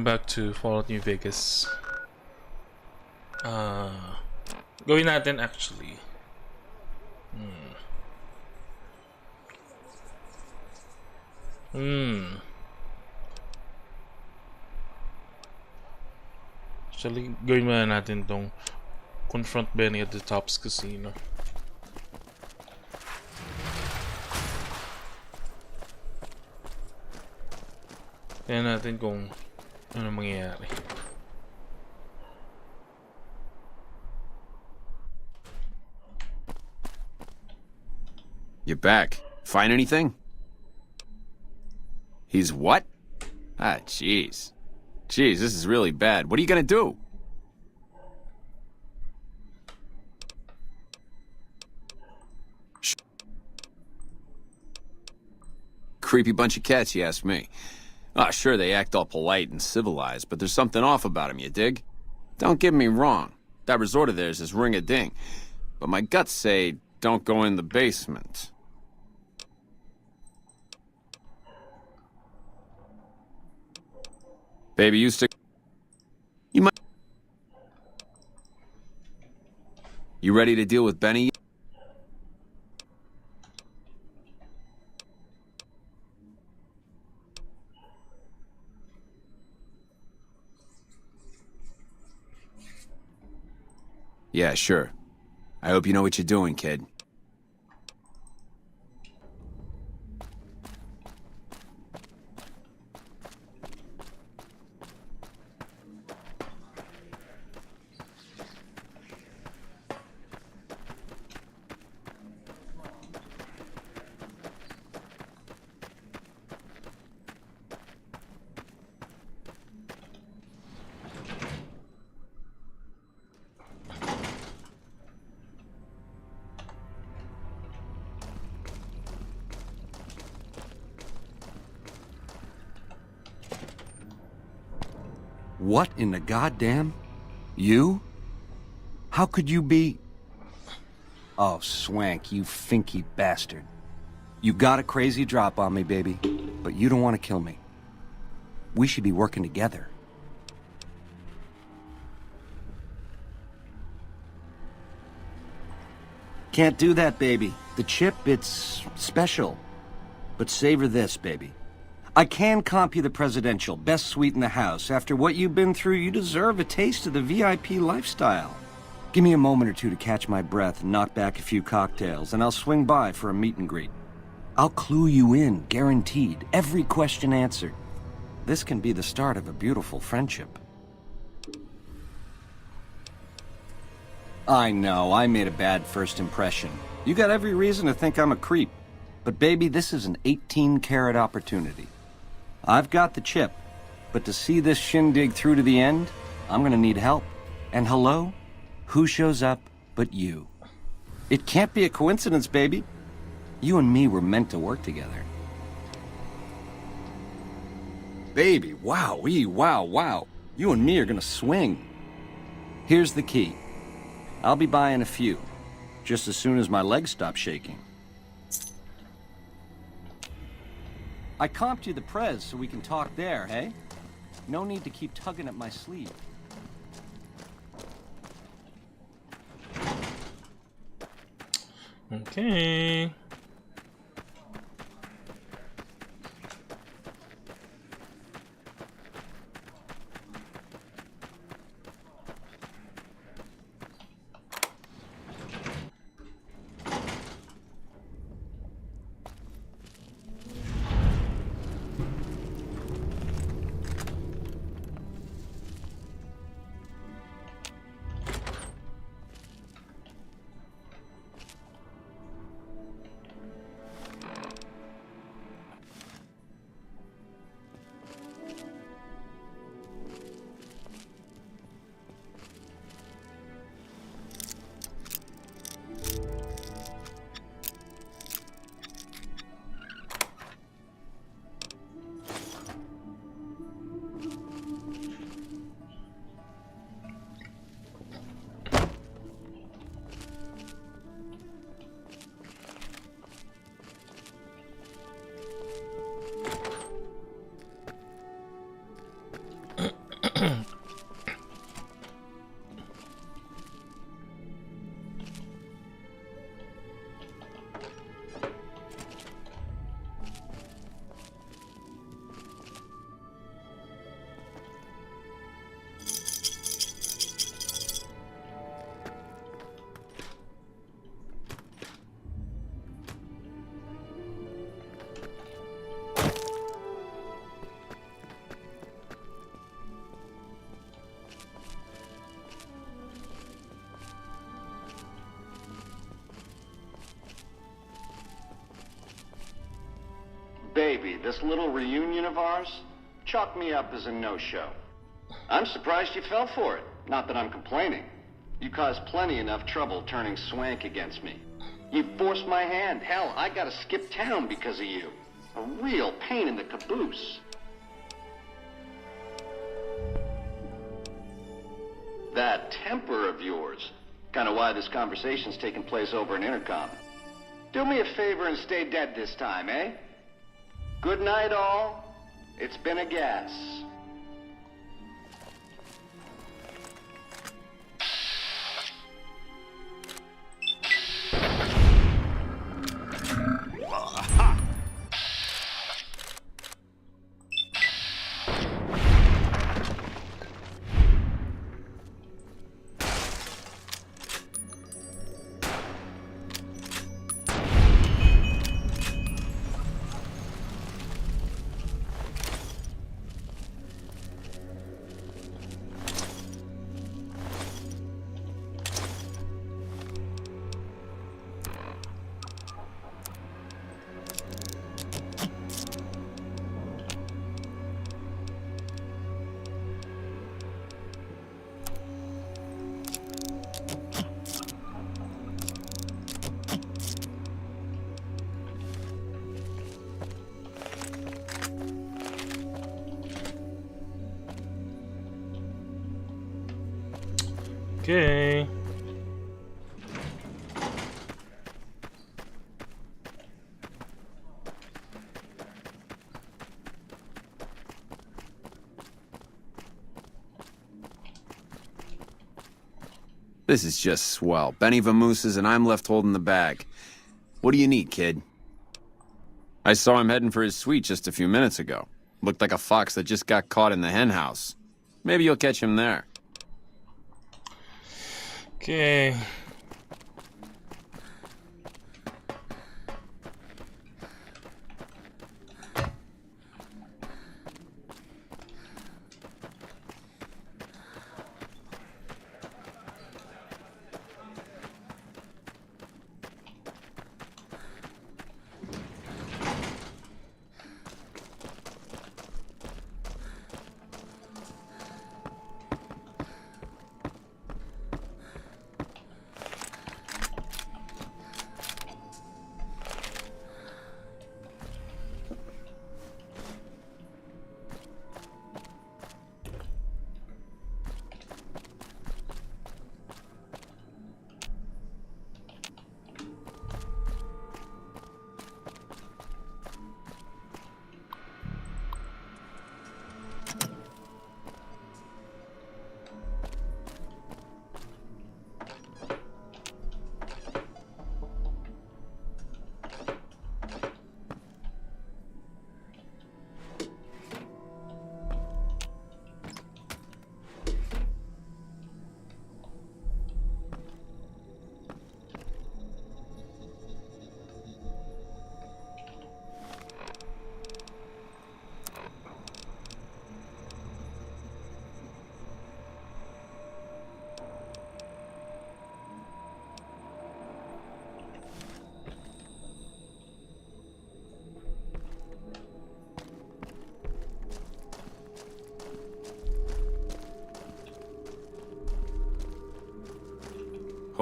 Welcome back to Fallout New Vegas. Gawin natin actually. Actually, gawin muna natin tong confront Benny at the Tops Casino. Tingnan natin kung ano mangyayari. You're back. Find anything? He's what? Ah, jeez. Jeez, this is really bad. What are you gonna do? Shh. Creepy bunch of cats, you ask me. Ah, sure, they act all polite and civilized, but there's something off about them, you dig? Don't get me wrong. That resort of theirs is ring-a-ding. But my guts say don't go in the basement. Baby, you stick... You might... You ready to deal with Benny? Yeah, sure. I hope you know what you're doing, kid. What in the goddamn? You? How could you be... Oh, Swank, you finky bastard. You got a crazy drop on me, baby, but you don't want to kill me. We should be working together. Can't do that, baby. The chip, it's special. But savor this, baby. I can comp you the presidential, best suite in the house. After what you've been through, you deserve a taste of the VIP lifestyle. Give me a moment or two to catch my breath and knock back a few cocktails, and I'll swing by for a meet and greet. I'll clue you in, guaranteed. Every question answered. This can be the start of a beautiful friendship. I know, I made a bad first impression. You got every reason to think I'm a creep. But baby, this is an 18-carat opportunity. I've got the chip, but to see this shindig through to the end, I'm gonna need help. And hello? Who shows up but you? It can't be a coincidence, baby. You and me were meant to work together. Baby, wow. You and me are gonna swing. Here's the key. I'll be buying a few, just as soon as my legs stop shaking. I comped you the prez so we can talk there, hey? No need to keep tugging at my sleeve. Okay. baby, this little reunion of ours, chalk me up as a no-show. I'm surprised you fell for it. Not that I'm complaining. You caused plenty enough trouble turning Swank against me. You forced my hand. Hell, I gotta skip town because of you. A real pain in the caboose. That temper of yours. Kind of why this conversation's taking place over an intercom. Do me a favor and stay dead this time, eh? Good night, all. It's been a gas. Okay. This is just swell. Benny vamooses and I'm left holding the bag. What do you need, kid? I saw him heading for his suite just a few minutes ago. Looked like a fox that just got caught in the hen house. Maybe you'll catch him there. Okay.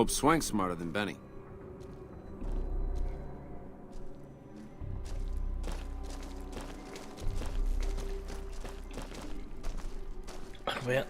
Hope Swank's smarter than Benny. Ano ba yan?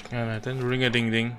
Kaya natin, ring-a-ding-ding.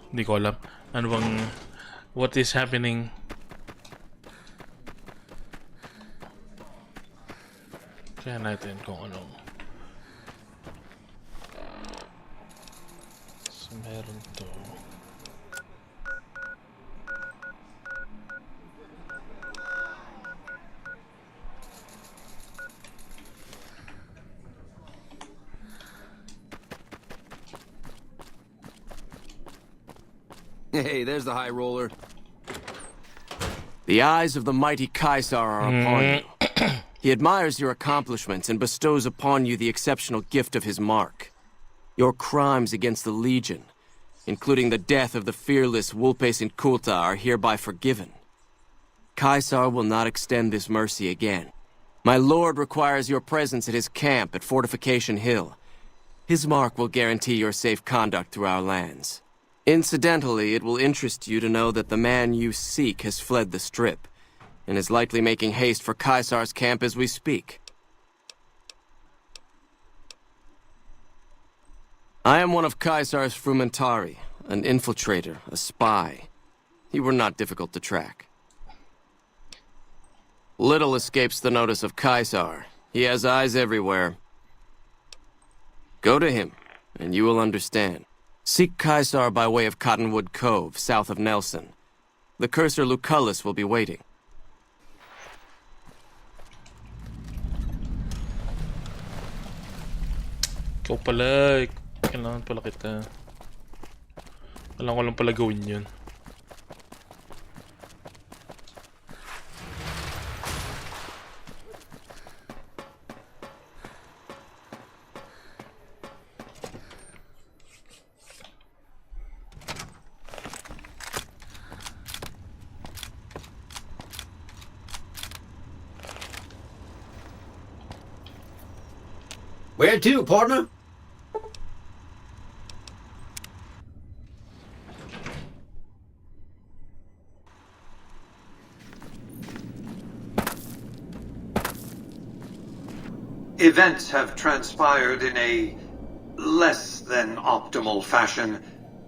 Hindi ko alam. Ano bang... What is happening? Kaya natin kung anong... So, meron to... Hey, there's the high roller. The eyes of the mighty Caesar are upon you. He admires your accomplishments and bestows upon you the exceptional gift of his mark. Your crimes against the Legion, including the death of the fearless Vulpes and Kulta, are hereby forgiven. Caesar will not extend this mercy again. My lord requires your presence at his camp at Fortification Hill. His mark will guarantee your safe conduct through our lands. Incidentally, it will interest you to know that the man you seek has fled the Strip, and is likely making haste for Caesar's camp as we speak. I am one of Caesar's frumentari, an infiltrator, a spy. You were not difficult to track. Little escapes the notice of Caesar. He has eyes everywhere. Go to him, and you will understand. Seek Caesar by way of Cottonwood Cove, south of Nelson. The cursor Lucullus will be waiting. Ikaw pala, kailangan pala kita. Kailangan ko lang pala gawin yun. Where to, partner? Events have transpired in a less than optimal fashion.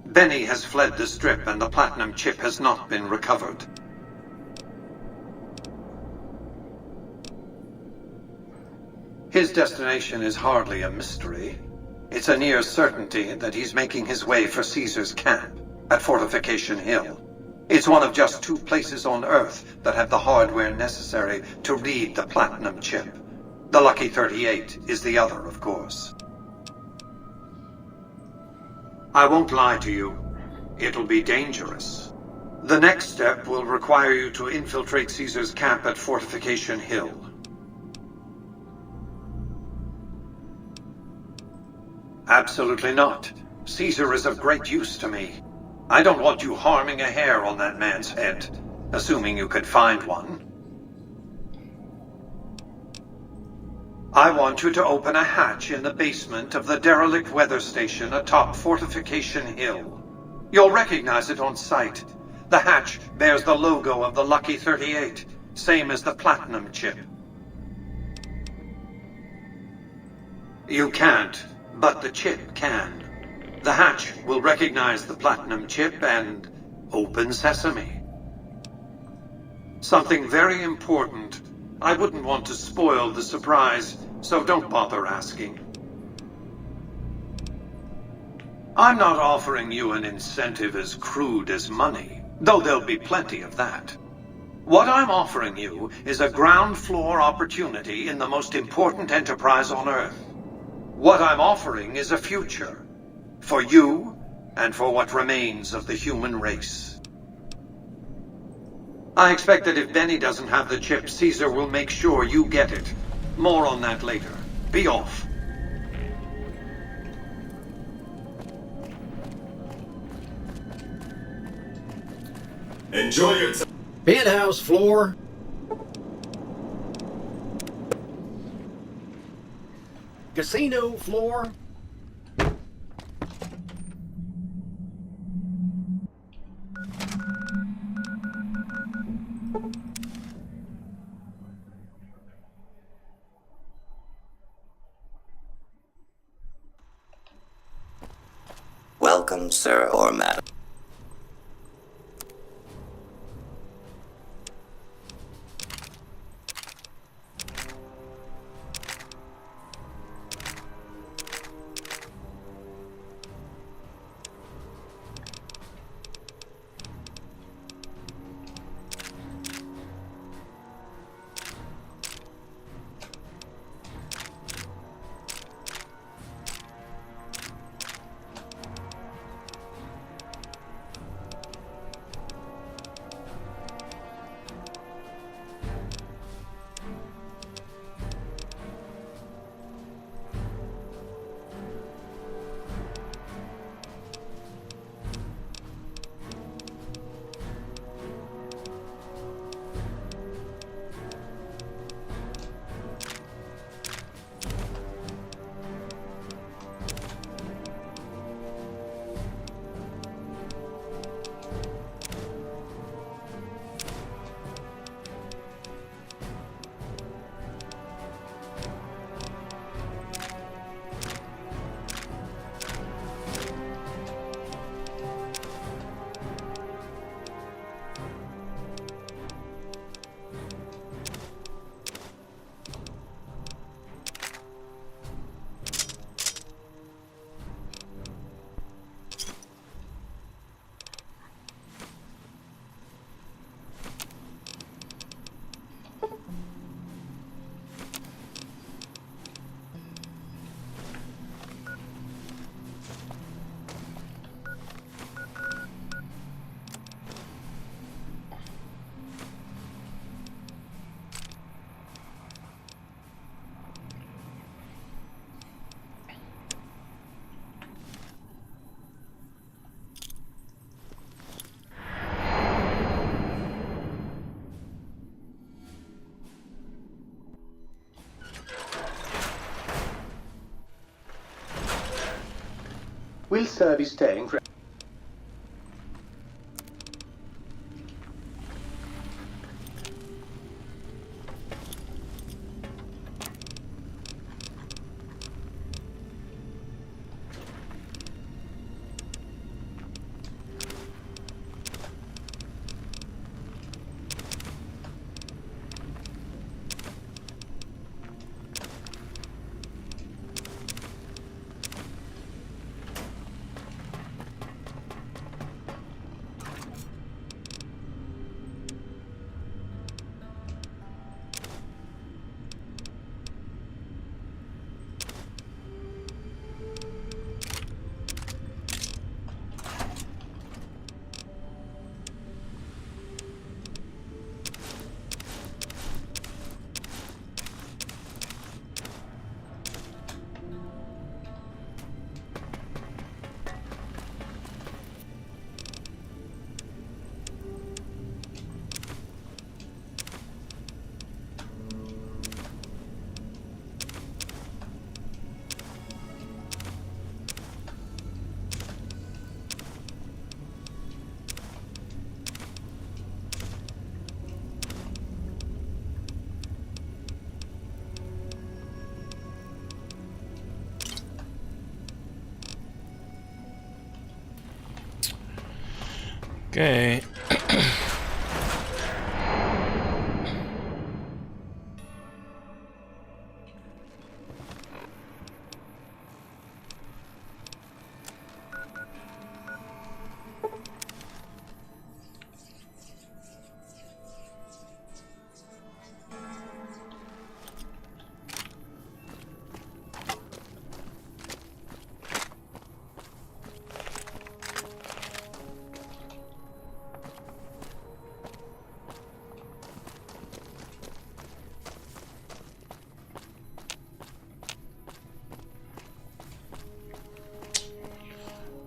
Benny has fled the Strip and the Platinum Chip has not been recovered. His destination is hardly a mystery. It's a near certainty that he's making his way for Caesar's camp at Fortification Hill. It's one of just 2 places on Earth that have the hardware necessary to read the Platinum Chip. The Lucky 38 is the other, of course. I won't lie to you. It'll be dangerous. The next step will require you to infiltrate Caesar's camp at Fortification Hill. Absolutely not. Caesar is of great use to me. I don't want you harming a hair on that man's head, assuming you could find one. I want you to open a hatch in the basement of the derelict weather station atop Fortification Hill. You'll recognize it on sight. The hatch bears the logo of the Lucky 38, same as the Platinum chip. You can't, but the chip can. The hatch will recognize the Platinum chip and open sesame. Something very important. I wouldn't want to spoil the surprise, so don't bother asking. I'm not offering you an incentive as crude as money, though there'll be plenty of that. What I'm offering you is a ground floor opportunity in the most important enterprise on Earth. What I'm offering is a future. For you, and for what remains of the human race. I expect that if Benny doesn't have the chip, Caesar will make sure you get it. More on that later. Be off. Enjoy your time. Penthouse floor. Casino floor. Welcome, sir or madam. Will sir be staying for... Okay.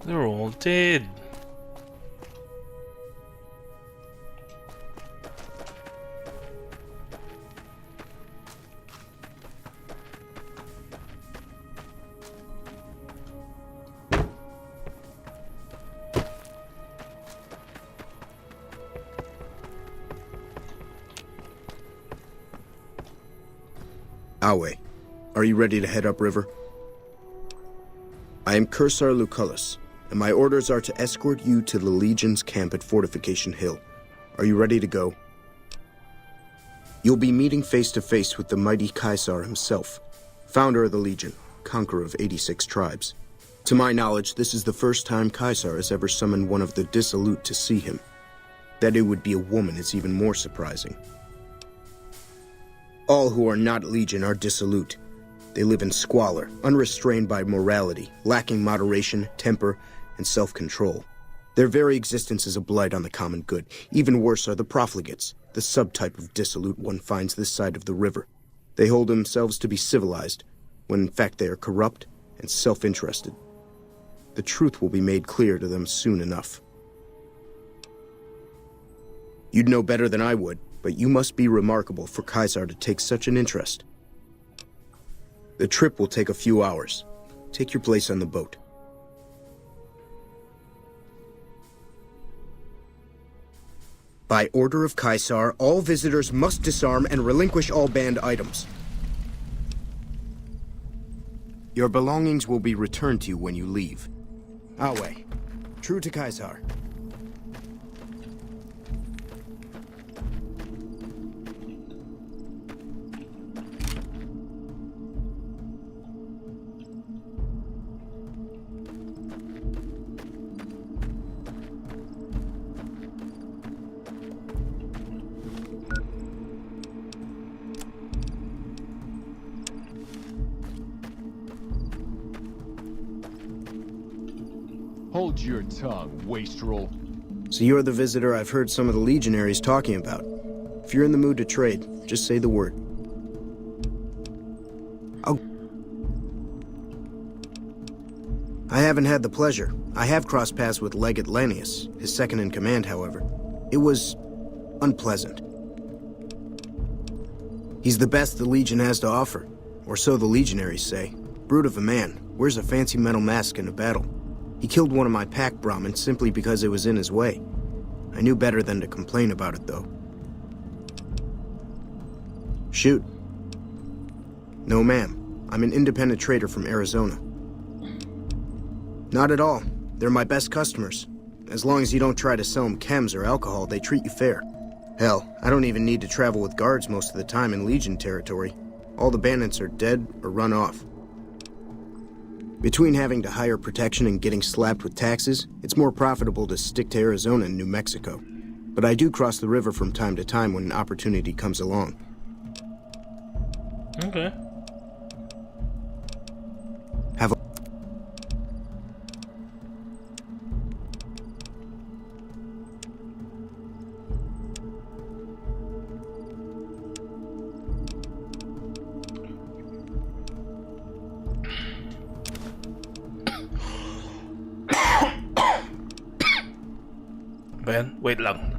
They're all dead. Awe, are you ready to head upriver? I am Cursar Lucullus, and my orders are to escort you to the Legion's camp at Fortification Hill. Are you ready to go? You'll be meeting face to face with the mighty Caesar himself, founder of the Legion, conqueror of 86 tribes. To my knowledge, this is the first time Caesar has ever summoned one of the dissolute to see him. That it would be a woman is even more surprising. All who are not Legion are dissolute. They live in squalor, unrestrained by morality, lacking moderation, temper, and self-control. Their very existence is a blight on the common good. Even worse are the profligates, the subtype of dissolute one finds this side of the river. They hold themselves to be civilized, when in fact they are corrupt and self-interested. The truth will be made clear to them soon enough. You'd know better than I would, but you must be remarkable for Caesar to take such an interest. The trip will take a few hours. Take your place on the boat. By order of Caesar, all visitors must disarm and relinquish all banned items. Your belongings will be returned to you when you leave. Awe, true to Caesar. Hold your tongue, wastrel. So you're the visitor I've heard some of the legionaries talking about. If you're in the mood to trade, just say the word. I haven't had the pleasure. I have crossed paths with Legate Lanius, his second-in-command, however. It was unpleasant. He's the best the Legion has to offer, or so the legionaries say. Brute of a man, wears a fancy metal mask in a battle. He killed one of my pack Brahmins simply because it was in his way. I knew better than to complain about it, though. Shoot. No, ma'am. I'm an independent trader from Arizona. Not at all. They're my best customers. As long as you don't try to sell them chems or alcohol, they treat you fair. Hell, I don't even need to travel with guards most of the time in Legion territory. All the bandits are dead or run off. Between having to hire protection and getting slapped with taxes, it's more profitable to stick to Arizona and New Mexico. But I do cross the river from time to time when an opportunity comes along. Okay. Have a... Ben, wait lang.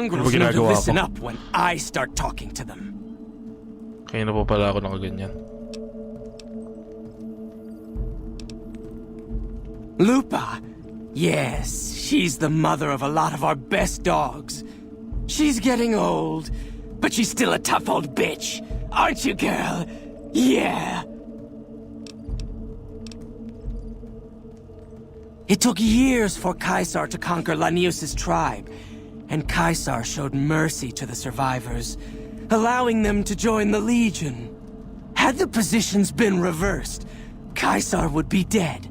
mongrels Ano ba know to ginagawa ko? listen up when I start talking to them. Kaya na po pala ako nakaganyan. Lupa? Yes, she's the mother of a lot of our best dogs. She's getting old, but she's still a tough old bitch. Aren't you, girl? Yeah. It took years for Caesar to conquer Lanius' tribe, and Caesar showed mercy to the survivors, allowing them to join the Legion. Had the positions been reversed, Caesar would be dead.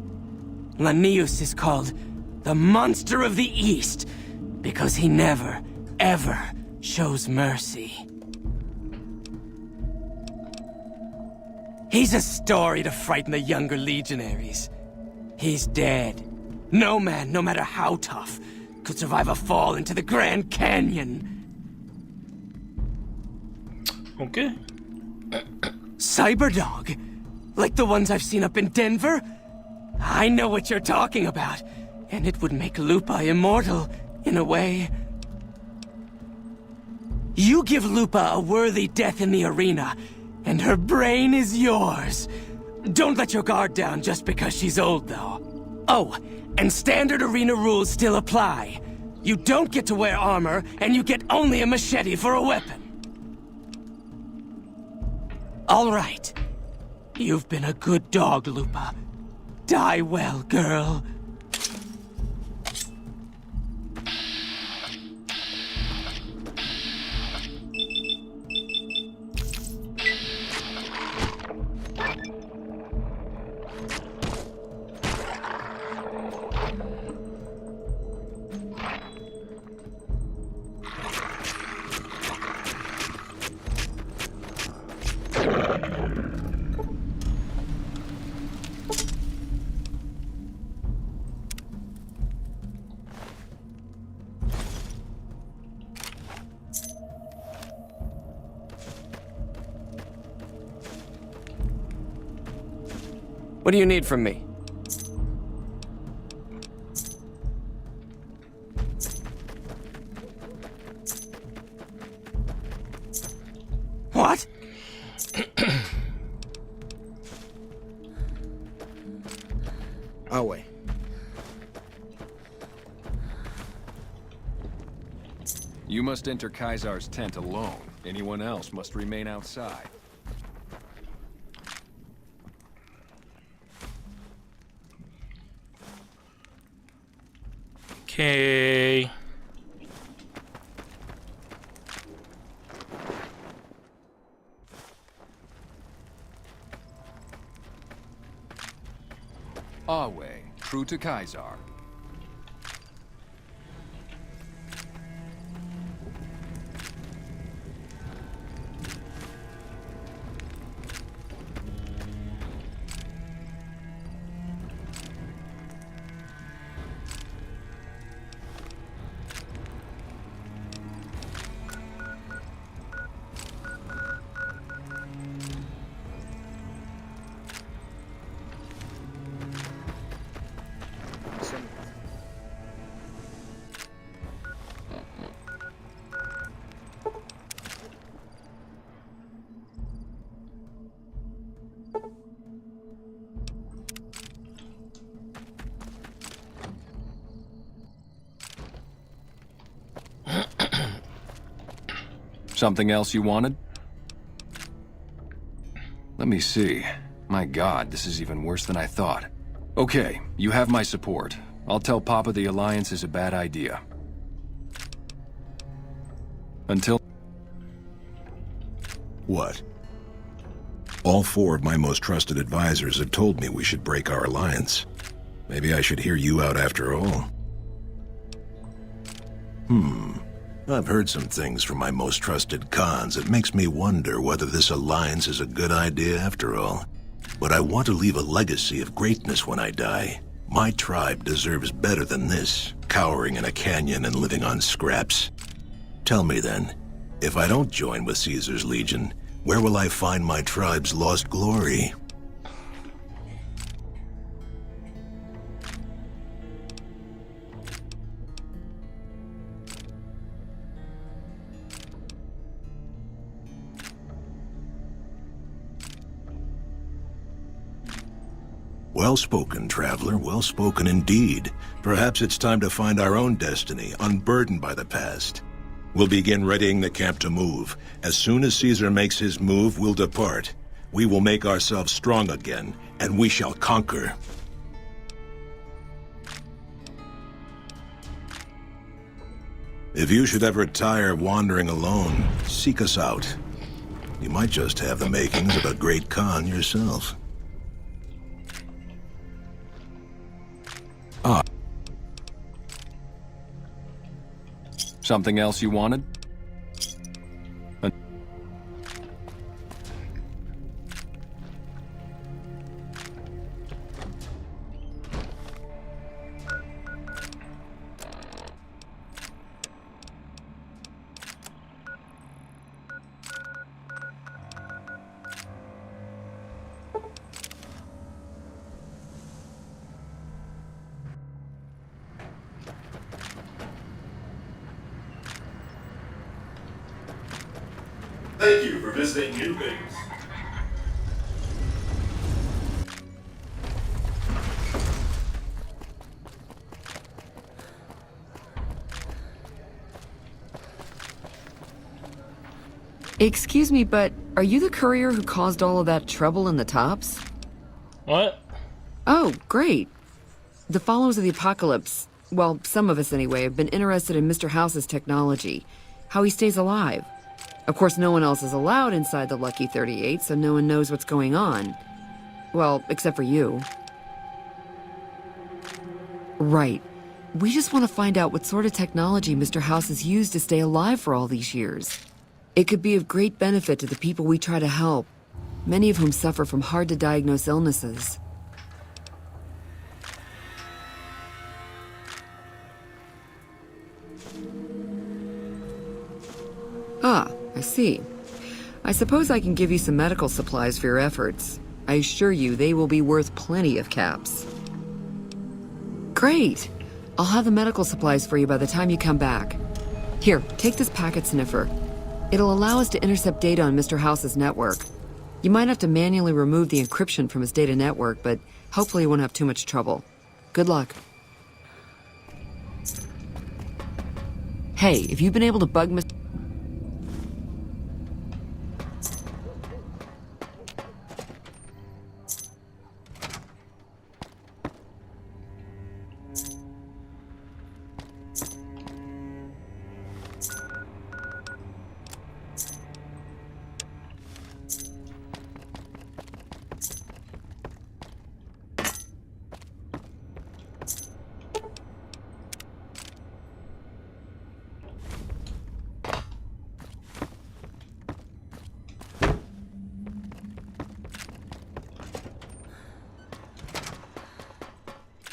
Lanius is called the Monster of the East because he never, ever shows mercy. He's a story to frighten the younger legionaries. He's dead. No man, no matter how tough, could survive a fall into the Grand Canyon. Okay. Cyberdog? Like the ones I've seen up in Denver? I know what you're talking about, and it would make Lupa immortal, in a way. You give Lupa a worthy death in the arena, and her brain is yours. Don't let your guard down just because she's old, though. Oh, and standard arena rules still apply. You don't get to wear armor, and you get only a machete for a weapon. All right. You've been a good dog, Lupa. Die well, girl. What do you need from me? What? Awe. You must enter Caesar's tent alone. Anyone else must remain outside. Okay. Awe, true to Caesar. Something else you wanted? Let me see. My God, this is even worse than I thought. Okay, you have my support. I'll tell Papa the Alliance is a bad idea. Until... What? All four of my most trusted advisors have told me we should break our alliance. Maybe I should hear you out after all. I've heard some things from my most trusted cons that makes me wonder whether this alliance is a good idea after all. But I want to leave a legacy of greatness when I die. My tribe deserves better than this, cowering in a canyon and living on scraps. Tell me then, if I don't join with Caesar's Legion, where will I find my tribe's lost glory? Well spoken, traveler, well spoken indeed. Perhaps it's time to find our own destiny, unburdened by the past. We'll begin readying the camp to move. As soon as Caesar makes his move, we'll depart. We will make ourselves strong again, and we shall conquer. If you should ever tire of wandering alone, seek us out. You might just have the makings of a great Khan yourself. Ah. Something else you wanted? Thank you for visiting New Base. Excuse me, but are you the courier who caused all of that trouble in the tops? What? Oh, great. The followers of the apocalypse, well, some of us anyway, have been interested in Mr. House's technology, how he stays alive. Of course, no one else is allowed inside the Lucky 38, so no one knows what's going on. Well, except for you. Right. We just want to find out what sort of technology Mr. House has used to stay alive for all these years. It could be of great benefit to the people we try to help, many of whom suffer from hard-to-diagnose illnesses. Ah, I see. I suppose I can give you some medical supplies for your efforts. I assure you they will be worth plenty of caps. Great! I'll have the medical supplies for you by the time you come back. Here, take this packet sniffer. It'll allow us to intercept data on Mr. House's network. You might have to manually remove the encryption from his data network, but hopefully you won't have too much trouble. Good luck. Hey, if you've been able to bug Mr.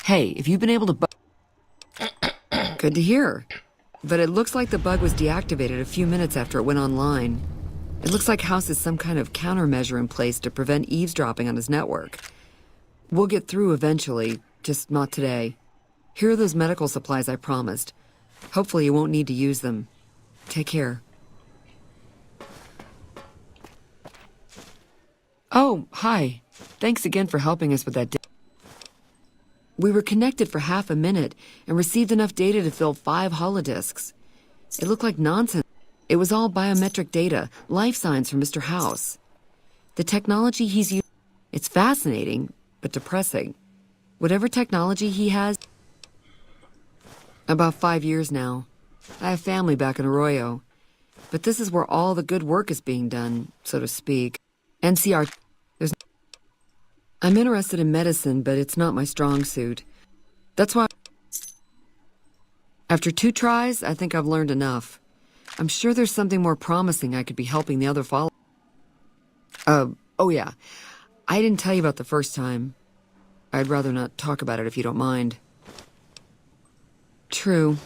Hey, if you've been able to Good to hear. But it looks like the bug was deactivated a few minutes after it went online. It looks like House has some kind of countermeasure in place to prevent eavesdropping on his network. We'll get through eventually, just not today. Here are those medical supplies I promised. Hopefully you won't need to use them. Take care. Oh, hi. Thanks again for helping us with that. We were connected for half a minute and received enough data to fill 5 holodisks. It looked like nonsense. It was all biometric data, life signs from Mr. House. The technology he's used, it's fascinating, but depressing. Whatever technology he has, about 5 years now. I have family back in Arroyo, but this is where all the good work is being done, so to speak. NCR, I'm interested in medicine, but it's not my strong suit. That's why... After 2 tries, I think I've learned enough. I'm sure there's something more promising I could be helping the other followers. Oh yeah. I didn't tell you about the first time. I'd rather not talk about it if you don't mind. True.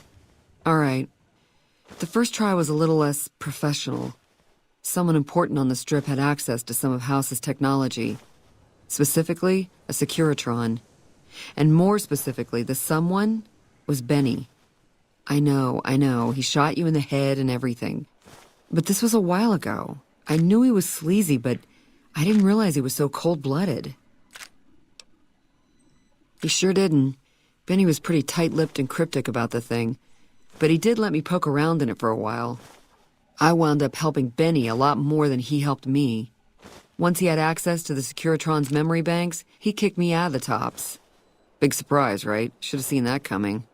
All right. The first try was a little less professional. Someone important on the strip had access to some of House's technology. Specifically, a Securitron. And more specifically, the someone was Benny. I know, he shot you in the head and everything. But this was a while ago. I knew he was sleazy, but I didn't realize he was so cold-blooded. He sure didn't. Benny was pretty tight-lipped and cryptic about the thing, but he did let me poke around in it for a while. I wound up helping Benny a lot more than he helped me. Once he had access to the Securitron's memory banks, he kicked me out of the tops. Big surprise, right? Should have seen that coming.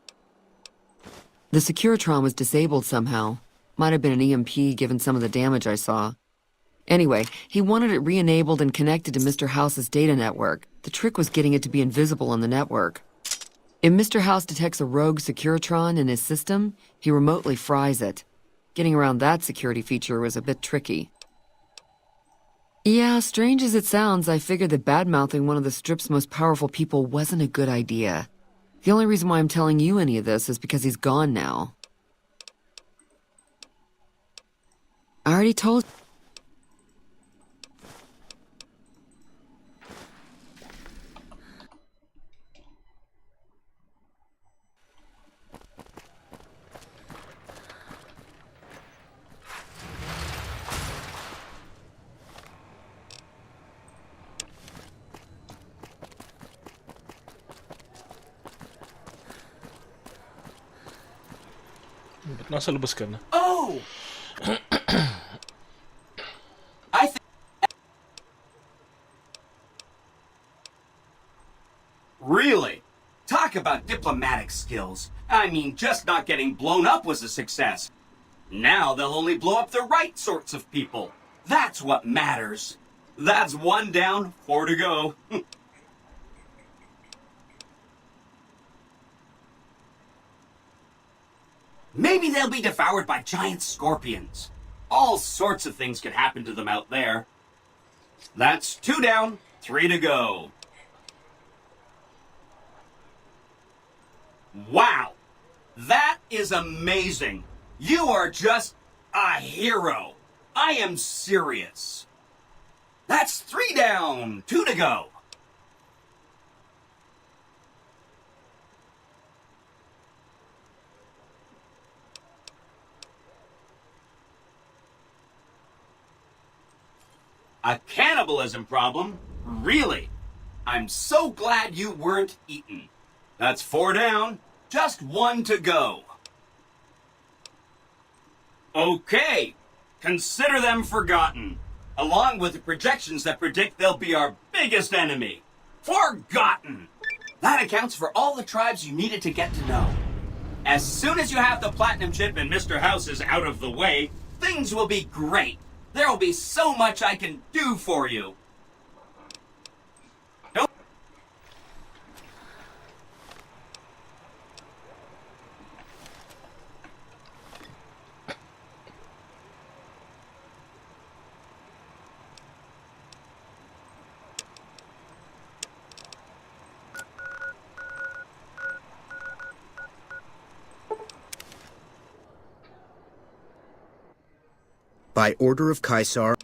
The Securitron was disabled somehow. Might have been an EMP given some of the damage I saw. Anyway, he wanted it re-enabled and connected to Mr. House's data network. The trick was getting it to be invisible on the network. If Mr. House detects a rogue Securitron in his system, he remotely fries it. Getting around that security feature was a bit tricky. Yeah, strange as it sounds, I figured that bad-mouthing one of the Strip's most powerful people wasn't a good idea. The only reason why I'm telling you any of this is because he's gone now. I already told... Ba't nasa labas ka na? Oh! Really? Talk about diplomatic skills. I mean, just not getting blown up was a success. Now they'll only blow up the right sorts of people. That's what matters. That's 1 down, 4 to go. Maybe they'll be devoured by giant scorpions. All sorts of things could happen to them out there. That's 2 down, 3 to go. Wow! That is amazing! You are just a hero! I am serious. That's 3 down, 2 to go. A cannibalism problem? Really? I'm so glad you weren't eaten. That's 4 down, just 1 to go. Okay, consider them forgotten, along with the projections that predict they'll be our biggest enemy. Forgotten! That accounts for all the tribes you needed to get to know. As soon as you have the platinum chip and Mr. House is out of the way, things will be great. There will be so much I can do for you. By order of Caesar...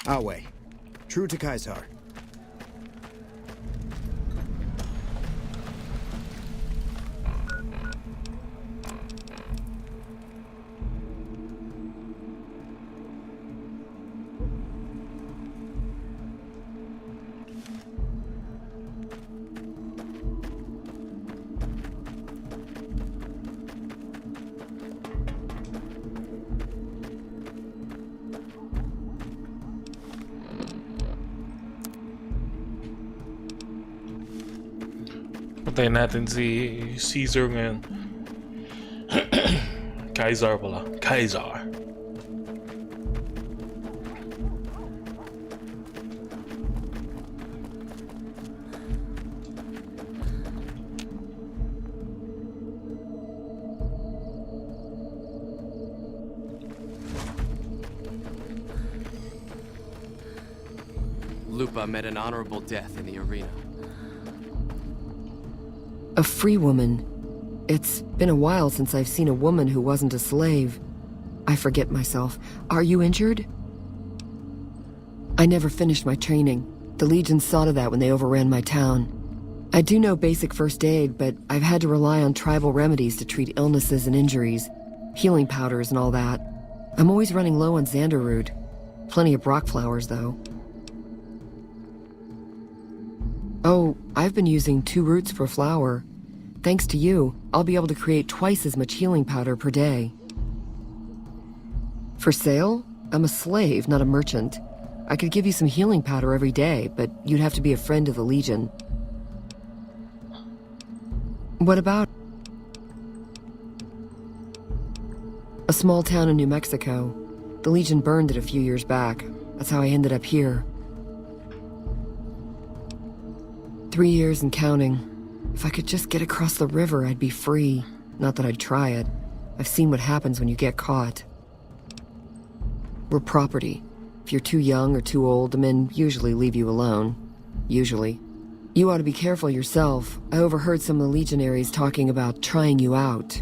Awe. True to Caesar. Patayin natin si Caesar ngayon. Caesar pala. Caesar. Lupa met an honorable death in the arena. A free woman. It's been a while since I've seen a woman who wasn't a slave. I forget myself. Are you injured? I never finished my training. The Legion saw to that when they overran my town. I do know basic first aid, but I've had to rely on tribal remedies to treat illnesses and injuries. Healing powders and all that. I'm always running low on Xanderroot. Plenty of Brock flowers, though. Oh, I've been using 2 roots for flour. Thanks to you, I'll be able to create twice as much healing powder per day. For sale? I'm a slave, not a merchant. I could give you some healing powder every day, but you'd have to be a friend of the Legion. What about a small town in New Mexico? The Legion burned it a few years back. That's how I ended up here. 3 years and counting. If I could just get across the river, I'd be free. Not that I'd try it. I've seen what happens when you get caught. We're property. If you're too young or too old, the men usually leave you alone. Usually. You ought to be careful yourself. I overheard some of the legionaries talking about trying you out.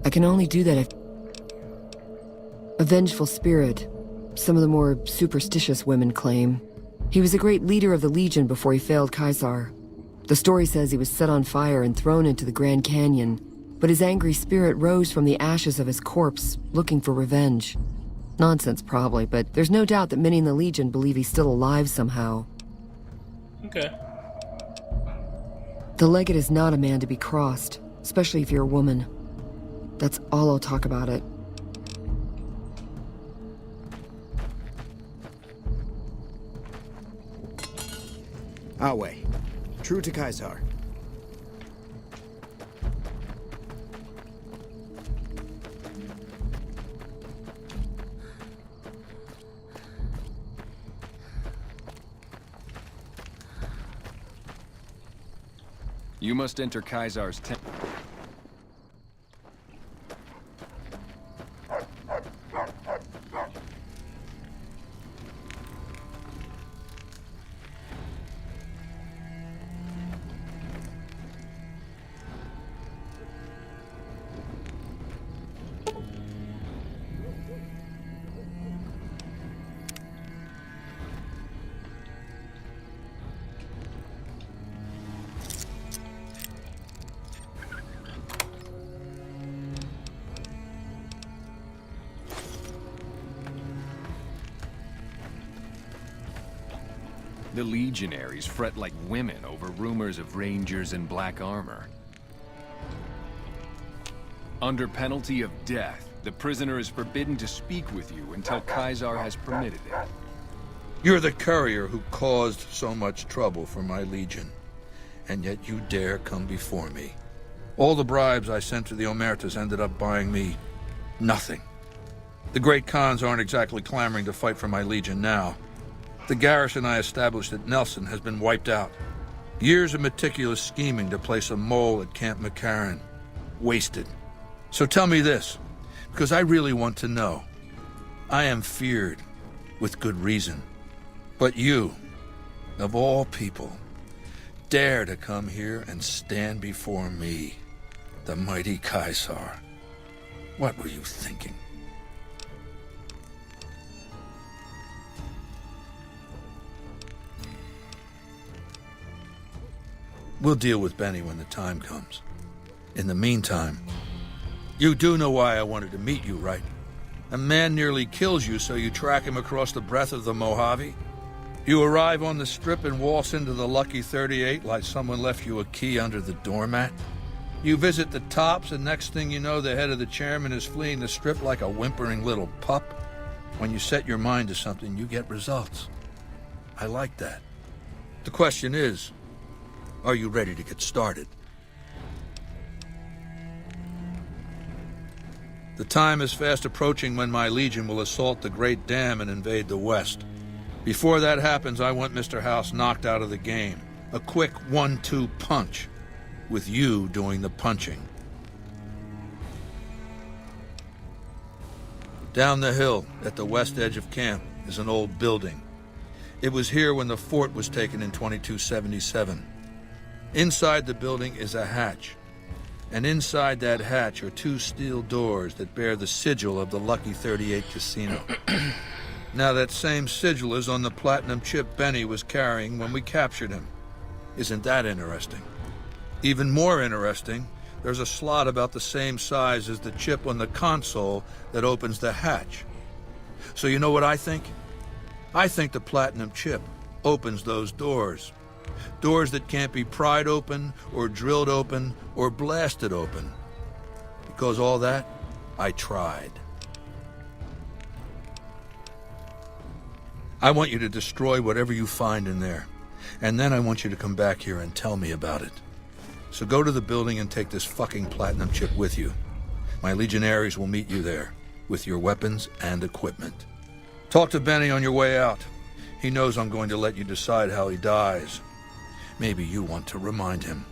I can only do that if... A vengeful spirit, some of the more superstitious women claim. He was a great leader of the Legion before he failed Caesar. The story says he was set on fire and thrown into the Grand Canyon, but his angry spirit rose from the ashes of his corpse, looking for revenge. Nonsense, probably, but there's no doubt that many in the Legion believe he's still alive somehow. Okay. The Legate is not a man to be crossed, especially if you're a woman. That's all I'll talk about it. Awe. True to Caesar. You must enter Caesar's tent. The legionaries fret like women over rumors of rangers in black armor. Under penalty of death, the prisoner is forbidden to speak with you until Caesar has permitted it. You're the courier who caused so much trouble for my Legion, and yet you dare come before me. All the bribes I sent to the Omertas ended up buying me nothing. The great Khans aren't exactly clamoring to fight for my Legion now. The garrison I established at Nelson has been wiped out. Years of meticulous scheming to place a mole at Camp McCarran. Wasted. So tell me this, because I really want to know. I am feared, with good reason. But you, of all people, dare to come here and stand before me, the mighty Caesar. What were you thinking? We'll deal with Benny when the time comes. In the meantime, you do know why I wanted to meet you, right? A man nearly kills you, so you track him across the breadth of the Mojave. You arrive on the strip and waltz into the Lucky 38 like someone left you a key under the doormat. You visit the tops, and next thing you know, the head of the chairman is fleeing the strip like a whimpering little pup. When you set your mind to something, you get results. I like that. The question is, are you ready to get started? The time is fast approaching when my Legion will assault the Great Dam and invade the West. Before that happens, I want Mr. House knocked out of the game. A quick 1-2 punch, with you doing the punching. Down the hill, at the west edge of camp, is an old building. It was here when the fort was taken in 2277. Inside the building is a hatch, and inside that hatch are 2 steel doors that bear the sigil of the Lucky 38 Casino. Now that same sigil is on the platinum chip Benny was carrying when we captured him. Isn't that interesting? Even more interesting, there's a slot about the same size as the chip on the console that opens the hatch. So you know what I think? I think the platinum chip opens those doors. Doors that can't be pried open, or drilled open, or blasted open. Because all that, I tried. I want you to destroy whatever you find in there. And then I want you to come back here and tell me about it. So go to the building and take this fucking platinum chip with you. My legionaries will meet you there, with your weapons and equipment. Talk to Benny on your way out. He knows I'm going to let you decide how he dies. Maybe you want to remind him.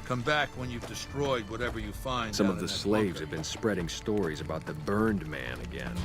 Come back when you've destroyed whatever you find. Some of the slaves have been spreading stories about the burned man again.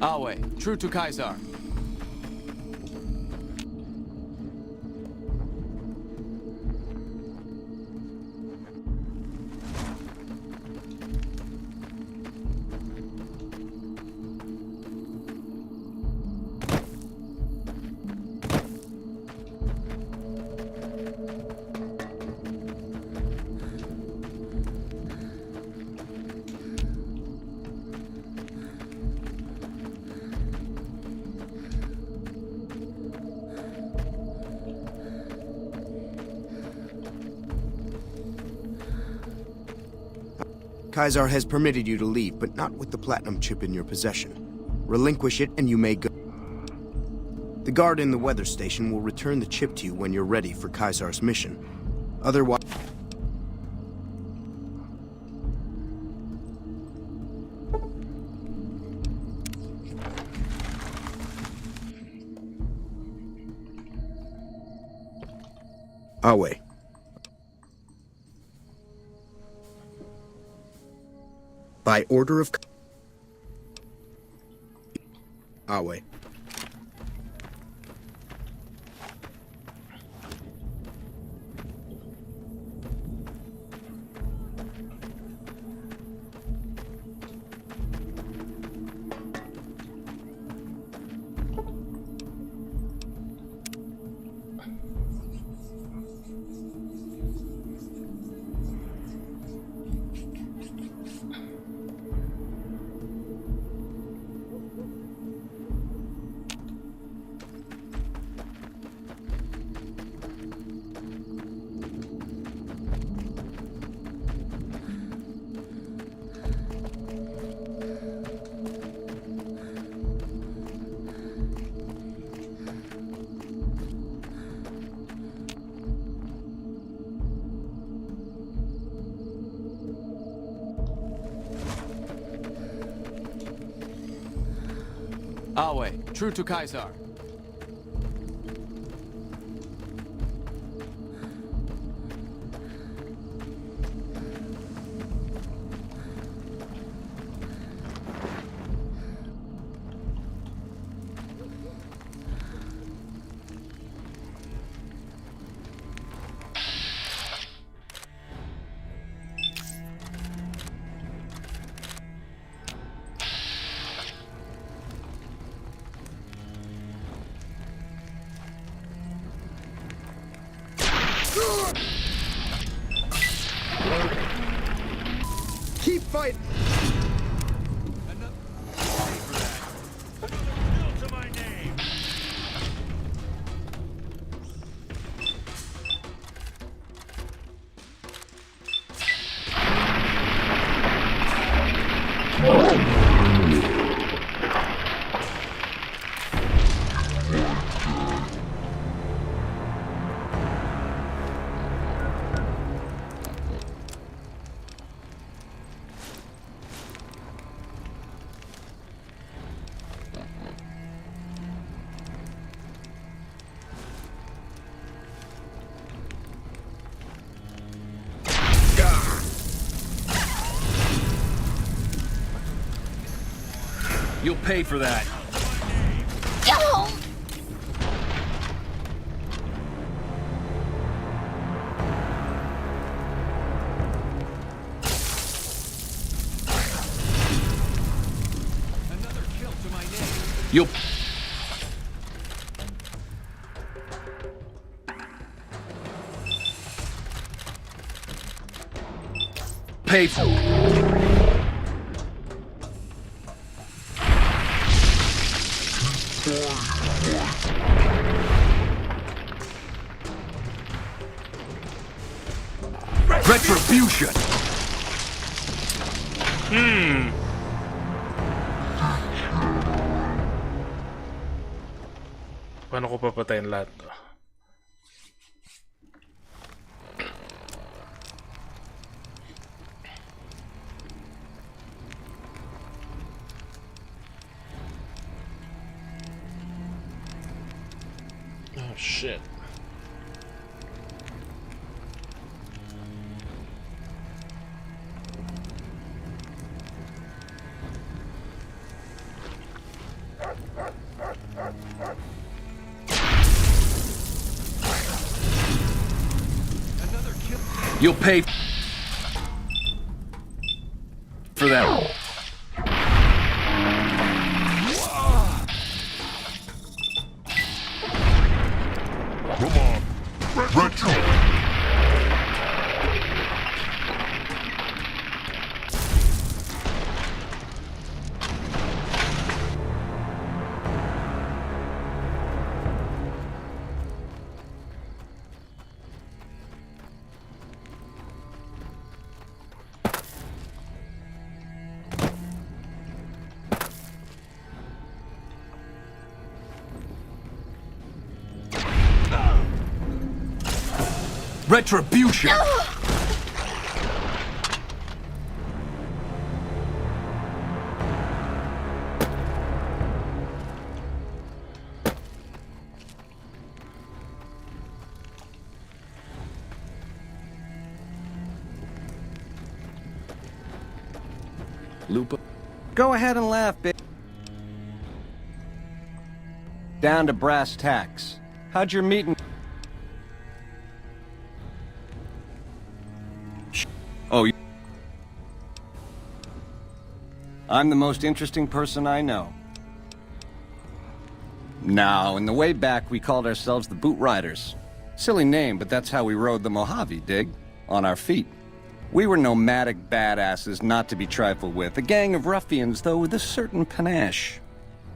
Awe, true to Caesar. Caesar has permitted you to leave, but not with the platinum chip in your possession. Relinquish it and you may go. The guard in the weather station will return the chip to you when you're ready for Caesar's mission. Otherwise... Awe. By order of... Awe. Awe, true to Caesar. You'll pay for that. Another kill to my name. You'll... pay for retribution. Paano ko papatayin lahat to? Oh shit. You'll pay for that. Come on. Retro. Retribution. Lupa. Go ahead and laugh, babe. Down to brass tacks. How'd your meeting? Oh, I'm the most interesting person I know. Now, in the way back, we called ourselves the Boot Riders. Silly name, but that's how we rode the Mojave, dig? On our feet. We were nomadic badasses not to be trifled with, a gang of ruffians, though with a certain panache.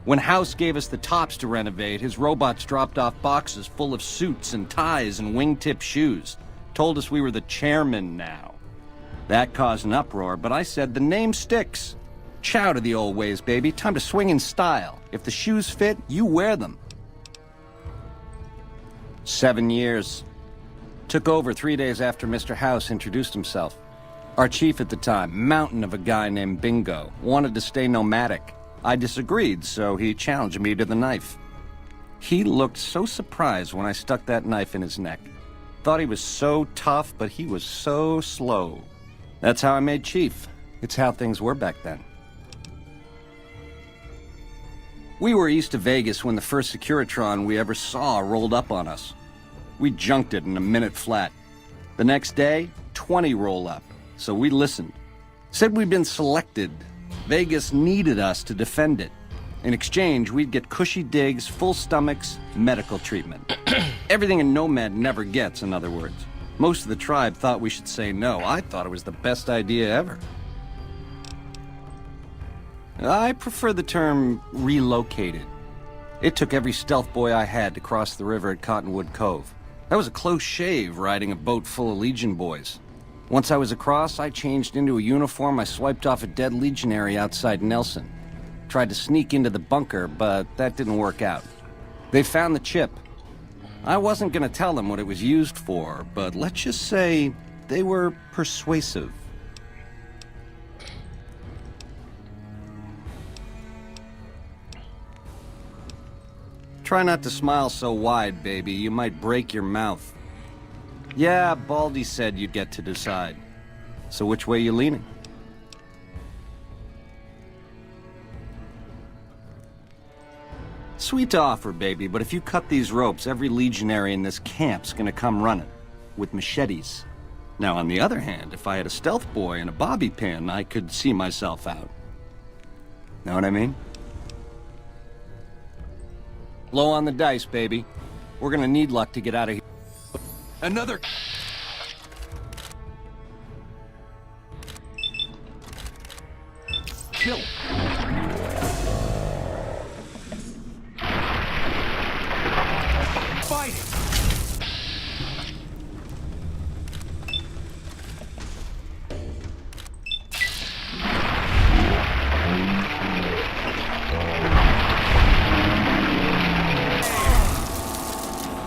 When House gave us the tops to renovate, his robots dropped off boxes full of suits and ties and wingtip shoes. Told us we were the chairman now. That caused an uproar, but I said the name sticks. Chow to the old ways, baby. Time to swing in style. If the shoes fit, you wear them. 7 years. Took over 3 days after Mr. House introduced himself. Our chief at the time, mountain of a guy named Bingo, wanted to stay nomadic. I disagreed, so he challenged me to the knife. He looked so surprised when I stuck that knife in his neck. Thought he was so tough, but he was so slow. That's how I made chief. It's how things were back then. We were east of Vegas when the first Securitron we ever saw rolled up on us. We junked it in a minute flat. The next day, 20 roll up, so we listened. Said we'd been selected. Vegas needed us to defend it. In exchange, we'd get cushy digs, full stomachs, medical treatment. Everything a nomad never gets, in other words. Most of the tribe thought we should say no. I thought it was the best idea ever. I prefer the term relocated. It took every stealth boy I had to cross the river at Cottonwood Cove. That was a close shave riding a boat full of Legion boys. Once I was across, I changed into a uniform I swiped off a dead legionary outside Nelson. Tried to sneak into the bunker, but that didn't work out. They found the chip. I wasn't gonna tell them what it was used for, but let's just say they were persuasive. Try not to smile so wide, baby. You might break your mouth. Yeah, Baldy said you'd get to decide. So which way you leaning? Sweet to offer, baby, but if you cut these ropes, every legionary in this camp's gonna come running. With machetes. Now, on the other hand, if I had a stealth boy and a bobby pin, I could see myself out. Know what I mean? Blow on the dice, baby. We're gonna need luck to get out of here. Another... Kill. Fighting.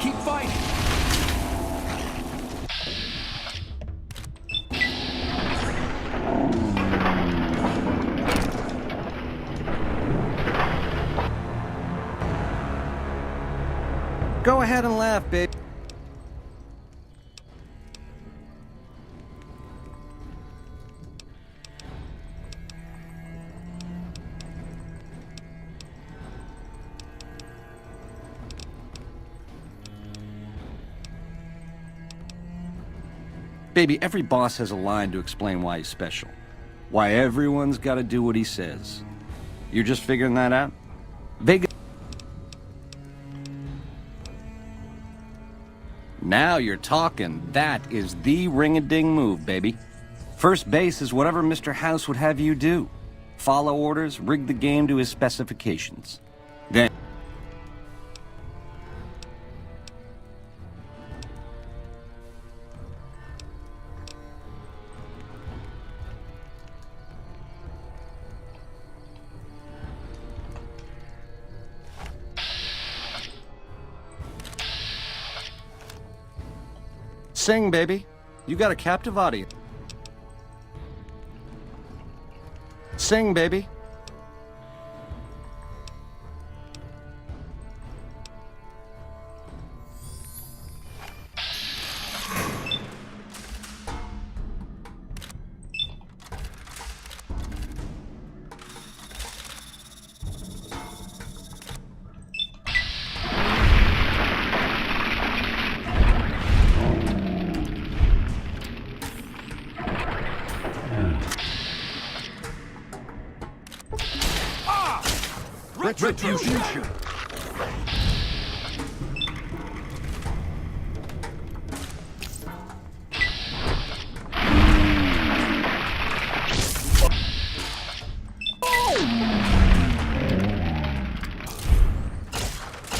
Keep fighting. Go ahead and laugh, babe. Baby, every boss has a line to explain why he's special. Why everyone's got to do what he says. You're just figuring that out? Vegas. Now you're talking. That is the ring-a-ding move, baby. First base is whatever Mr. House would have you do. Follow orders, rig the game to his specifications. Then... Sing, baby. You got a captive audience. Sing, baby. Retribution.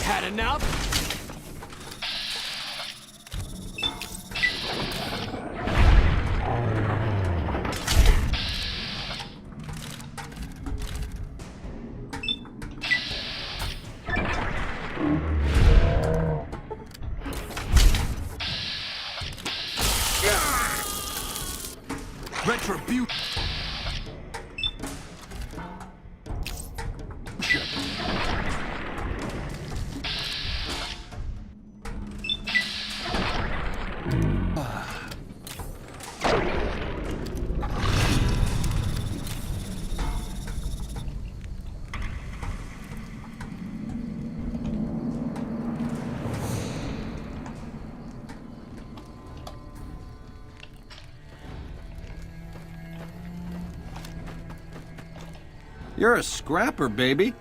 Had enough? Retribution. You're a scrapper, baby.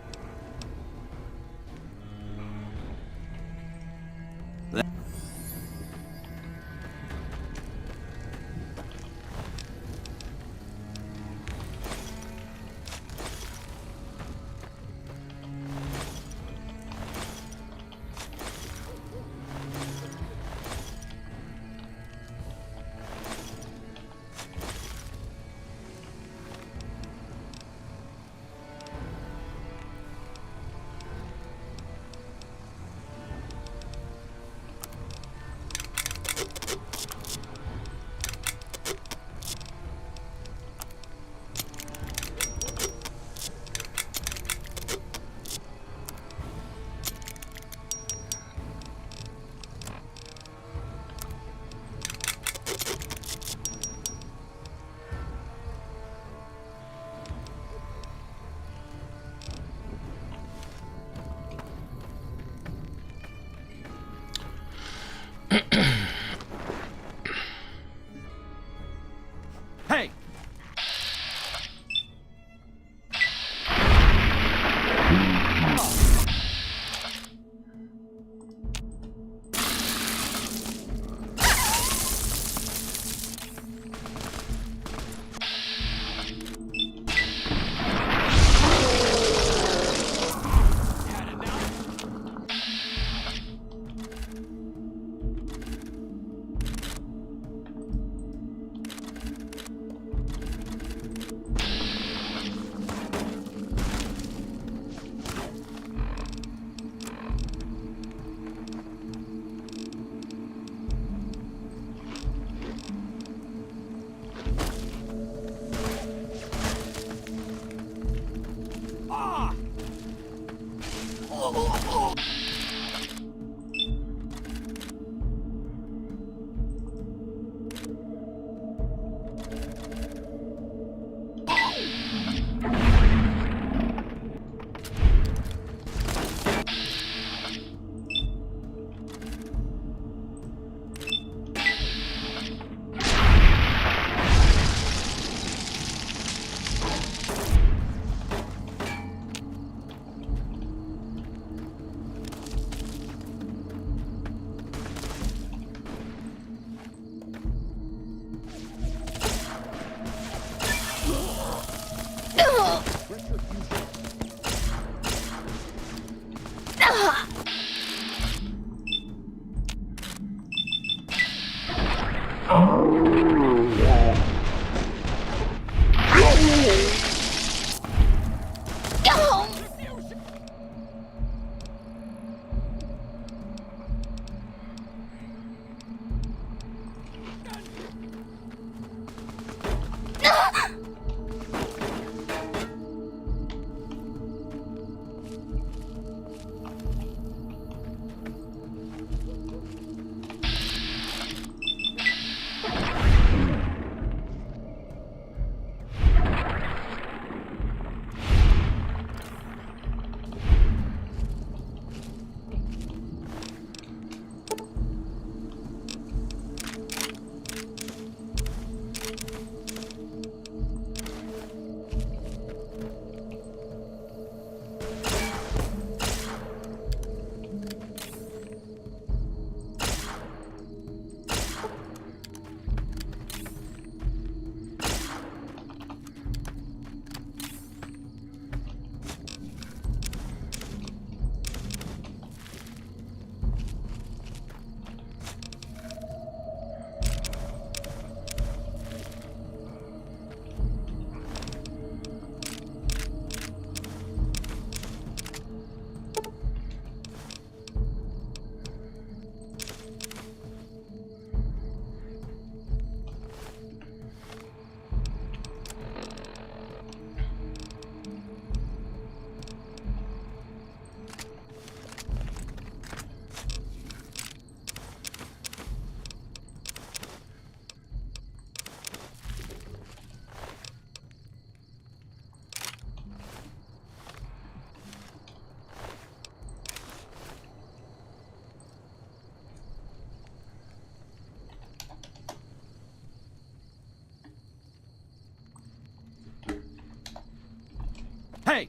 Hey!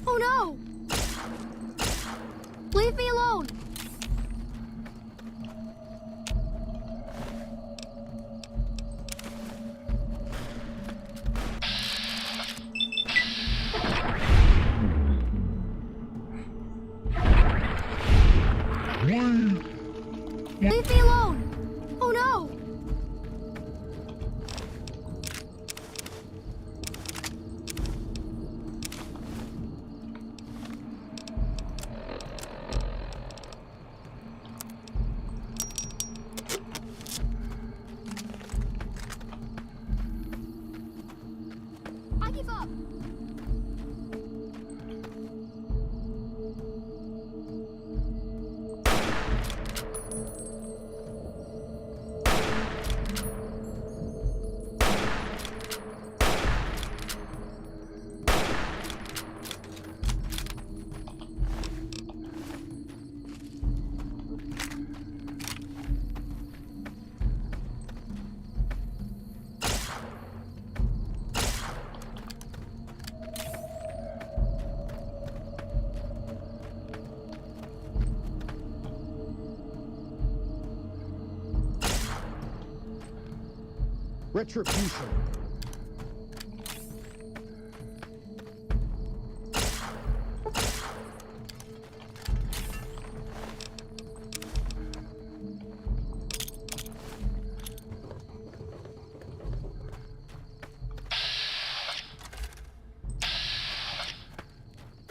Oh no! Leave me alone! Leave me alone! Oh no! I give up! Retribution.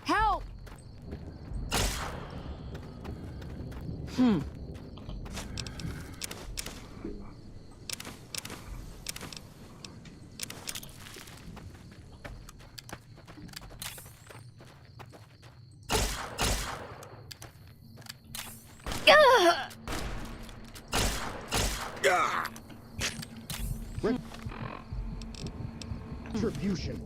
Help! Retribution.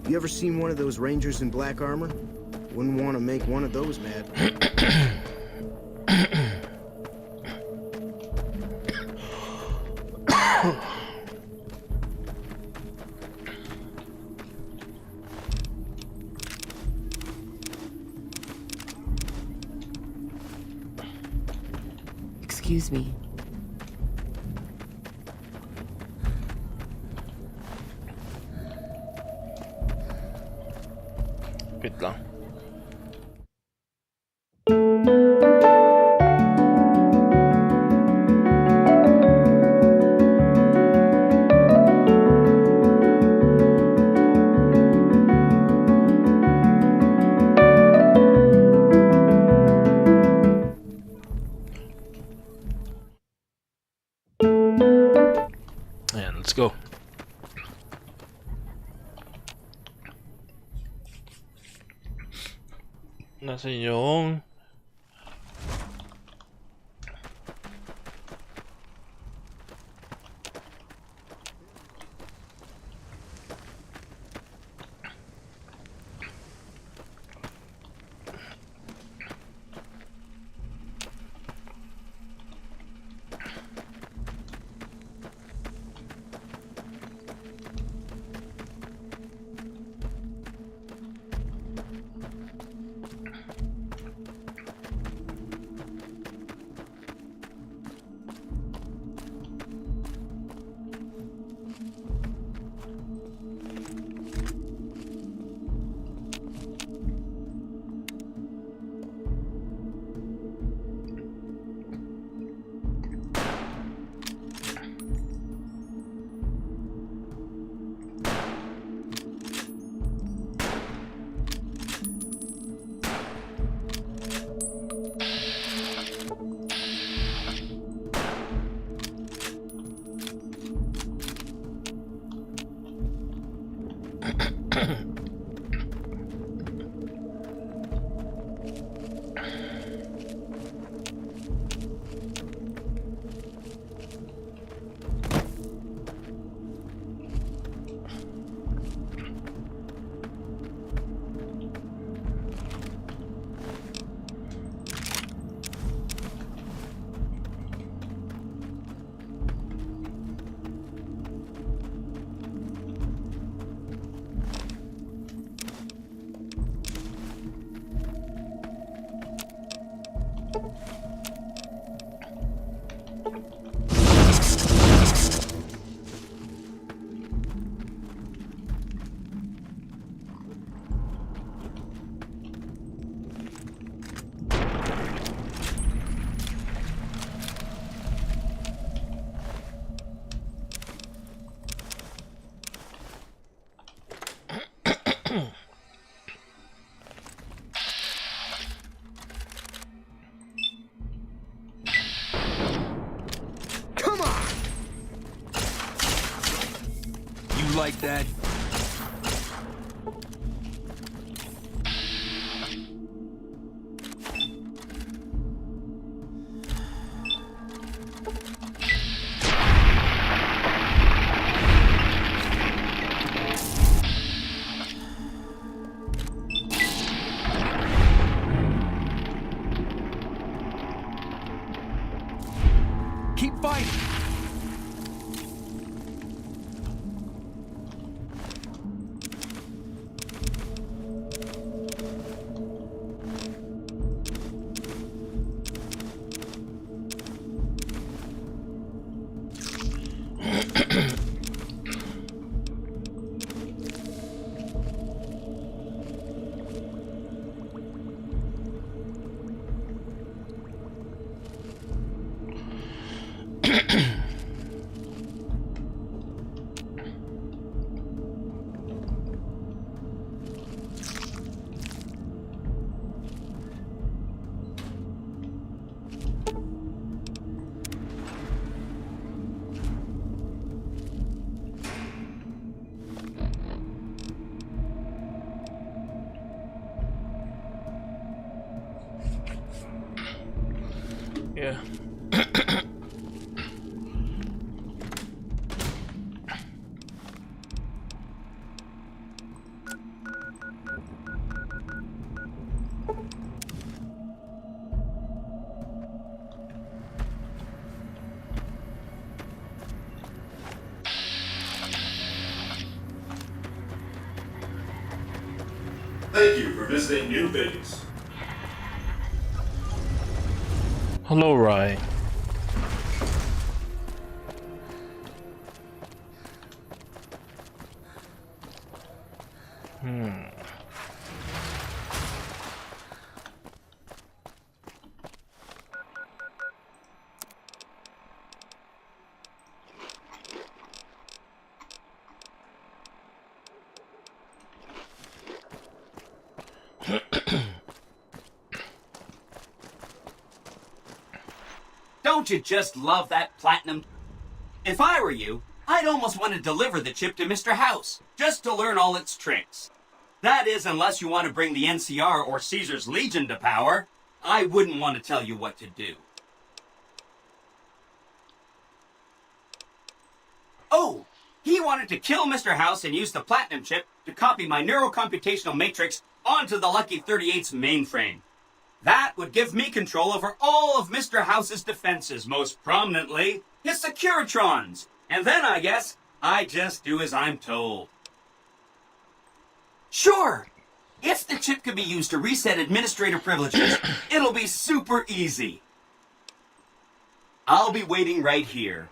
You ever seen one of those rangers in black armor? Wouldn't want to make one of those mad. Excuse me. Wait lang. And let's go. Nasaan yung... Like that? Keep fighting. Yeah. Thank you for visiting New Base. Hello, Rye. Don't you just love that platinum? If I were you, I'd almost want to deliver the chip to Mr. House, just to learn all its tricks. That is, unless you want to bring the NCR or Caesar's Legion to power. I wouldn't want to tell you what to do. Oh, he wanted to kill Mr. House and use the platinum chip to copy my neurocomputational matrix onto the Lucky 38's mainframe. That would give me control over all of Mr. House's defenses, most prominently his Securitrons. And then, I guess, I just do as I'm told. Sure! If the chip could be used to reset administrator privileges, it'll be super easy. I'll be waiting right here.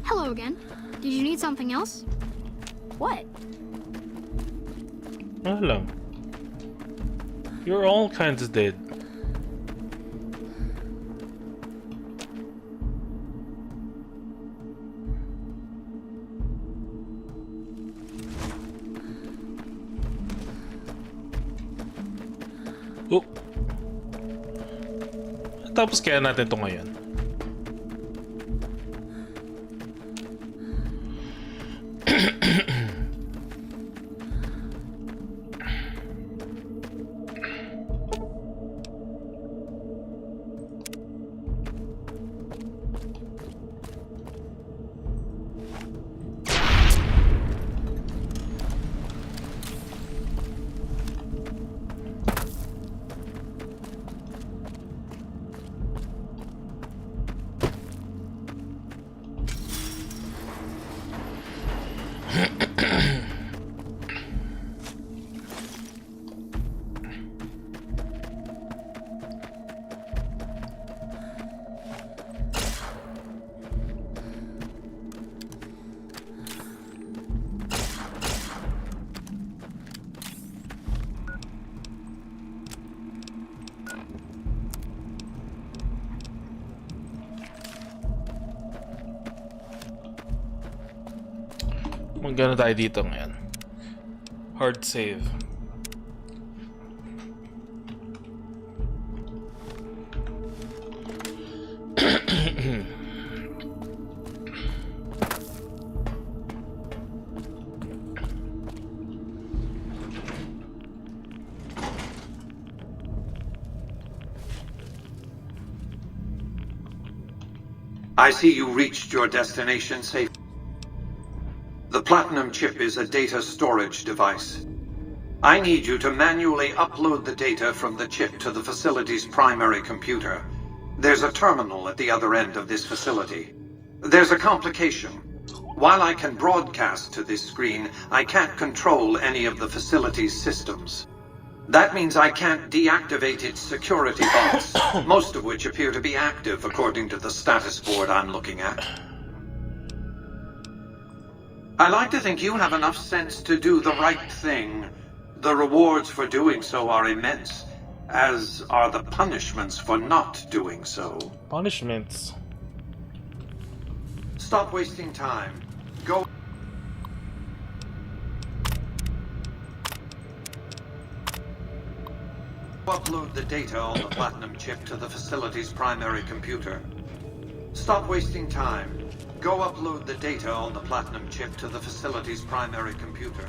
Hello again. Did you need something else? What? Hello. You're all kinds of dead. Oh. Tapos kaya natin ito ngayon. Magkano tayo dito ngayon? Hard save. I see you reached your destination safely. The Platinum chip is a data storage device. I need you to manually upload the data from the chip to the facility's primary computer. There's a terminal at the other end of this facility. There's a complication. While I can broadcast to this screen, I can't control any of the facility's systems. That means I can't deactivate its security bots, most of which appear to be active according to the status board I'm looking at. I like to think you have enough sense to do the right thing. The rewards for doing so are immense, as are the punishments for not doing so. Punishments. Stop wasting time. Go. Upload the data on the Platinum chip to the facility's primary computer. Stop wasting time. Go upload the data on the Platinum chip to the facility's primary computer.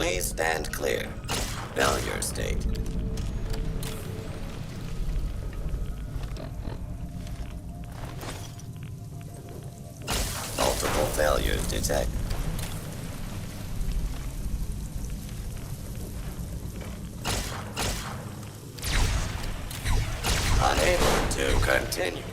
Please stand clear. Failure state. Multiple failures detected. Unable to continue.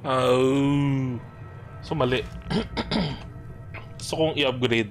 Oh. So mali. Gusto kong i-upgrade.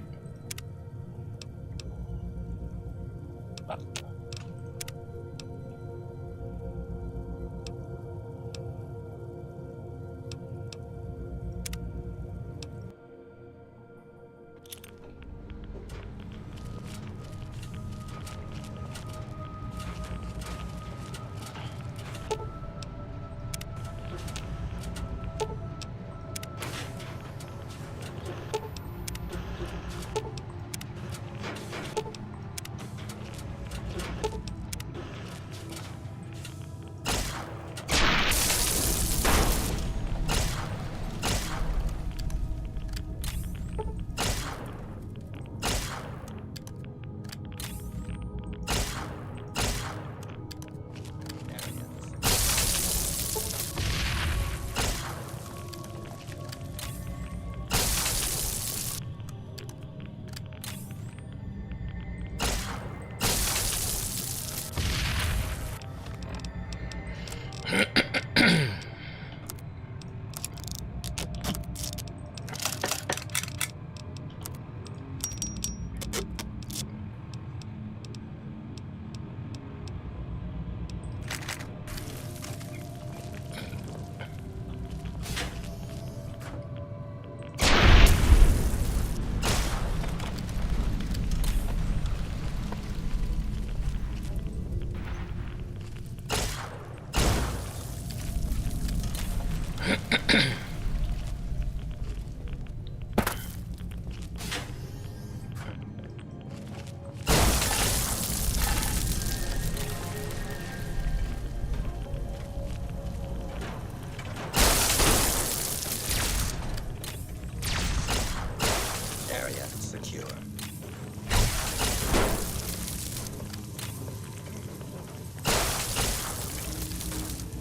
Area secure.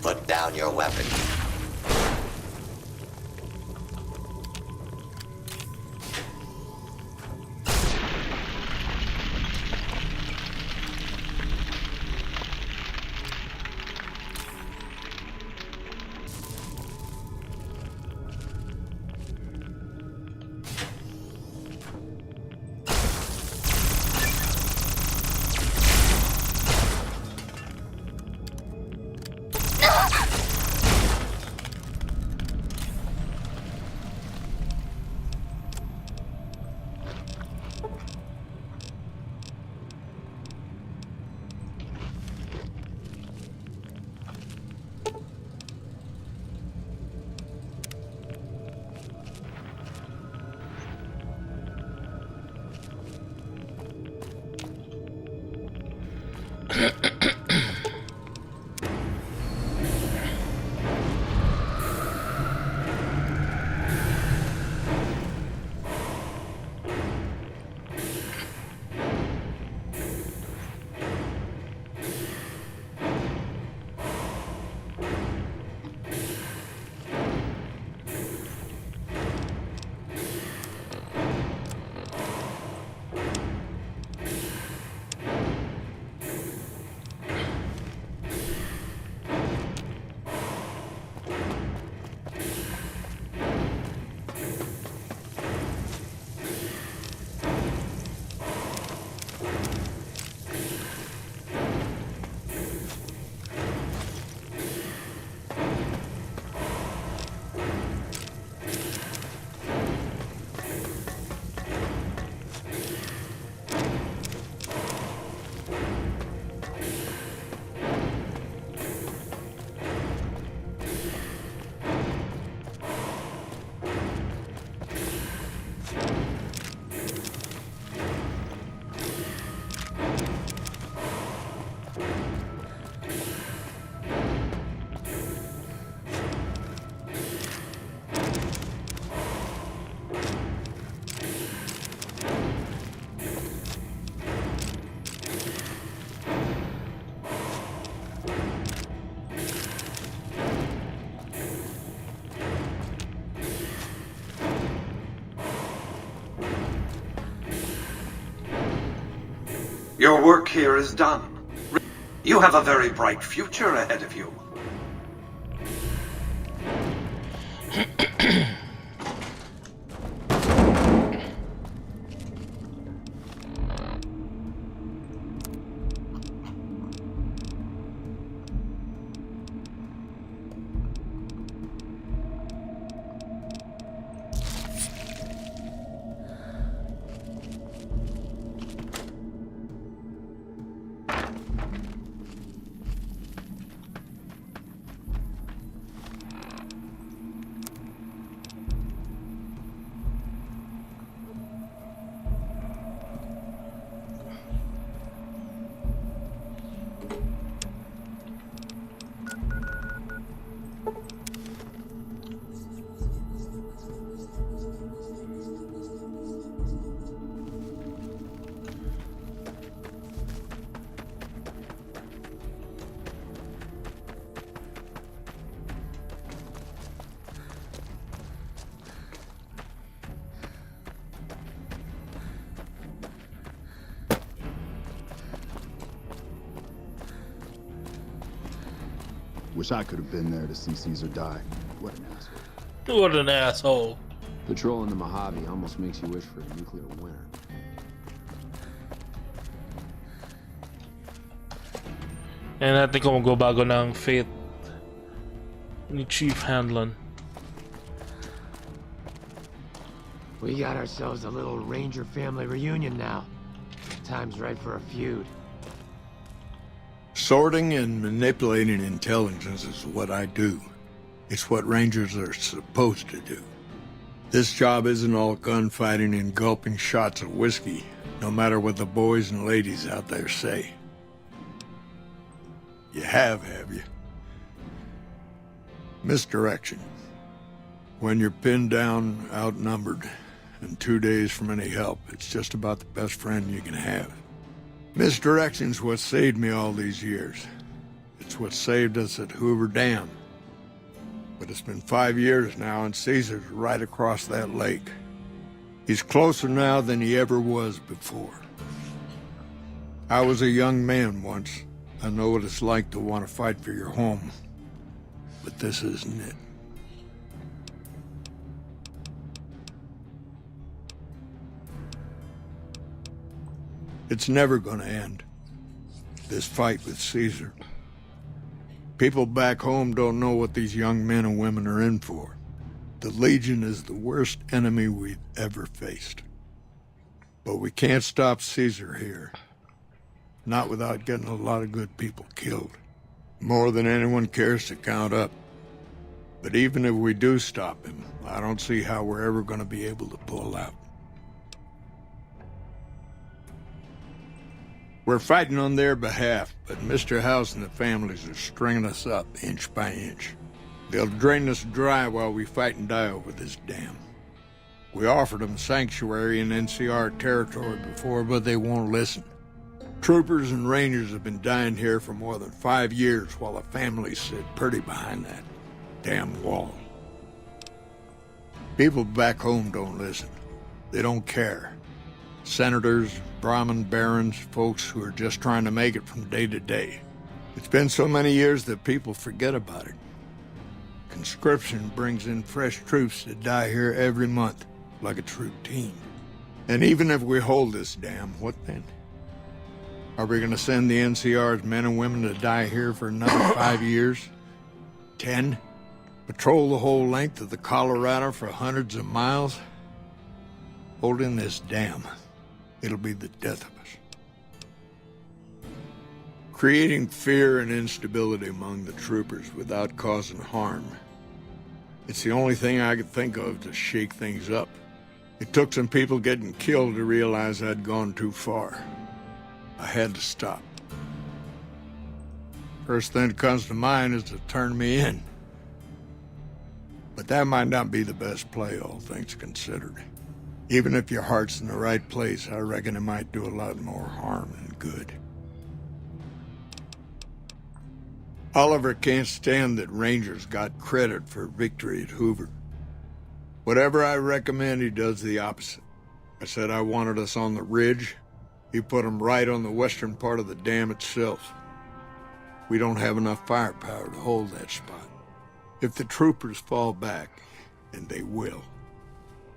Put down your weapon. Your work here is done. You have a very bright future ahead of you. Wish I could have been there to see Caesar die. What an asshole. What an asshole. Patrolling the Mojave almost makes you wish for a nuclear winter. And natin kung magbabago ng fate ni Chief Hanlon. We got ourselves a little Ranger family reunion now. Time's right for a feud. Sorting and manipulating intelligence is what I do. It's what Rangers are supposed to do. This job isn't all gunfighting and gulping shots of whiskey, no matter what the boys and ladies out there say. You have you? Misdirection. When you're pinned down, outnumbered, and 2 days from any help, it's just about the best friend you can have. Misdirection's what saved me all these years. It's what saved us at Hoover Dam. But it's been 5 years now, and Caesar's right across that lake. He's closer now than he ever was before. I was a young man once. I know what it's like to want to fight for your home. But this isn't it. It's never gonna end, this fight with Caesar. People back home don't know what these young men and women are in for. The Legion is the worst enemy we've ever faced. But we can't stop Caesar here. Not without getting a lot of good people killed. More than anyone cares to count up. But even if we do stop him, I don't see how we're ever gonna be able to pull out. We're fighting on their behalf, but Mr. House and the families are stringing us up inch by inch. They'll drain us dry while we fight and die over this dam. We offered them sanctuary in NCR territory before, but they won't listen. Troopers and Rangers have been dying here for more than 5 years while the families sit pretty behind that damn wall. People back home don't listen. They don't care. Senators, Brahmin barons, folks who are just trying to make it from day to day. It's been so many years that people forget about it. Conscription brings in fresh troops that die here every month, like it's routine. And even if we hold this dam, what then? Are we going to send the NCR's men and women to die here for another 5 years? 10? Patrol the whole length of the Colorado for hundreds of miles? Holding this dam. It'll be the death of us. Creating fear and instability among the troopers without causing harm. It's the only thing I could think of to shake things up. It took some people getting killed to realize I'd gone too far. I had to stop. First thing that comes to mind is to turn me in. But that might not be the best play, all things considered. Even if your heart's in the right place, I reckon it might do a lot more harm than good. Oliver can't stand that Rangers got credit for victory at Hoover. Whatever I recommend, he does the opposite. I said I wanted us on the ridge. He put them right on the western part of the dam itself. We don't have enough firepower to hold that spot. If the troopers fall back, and they will,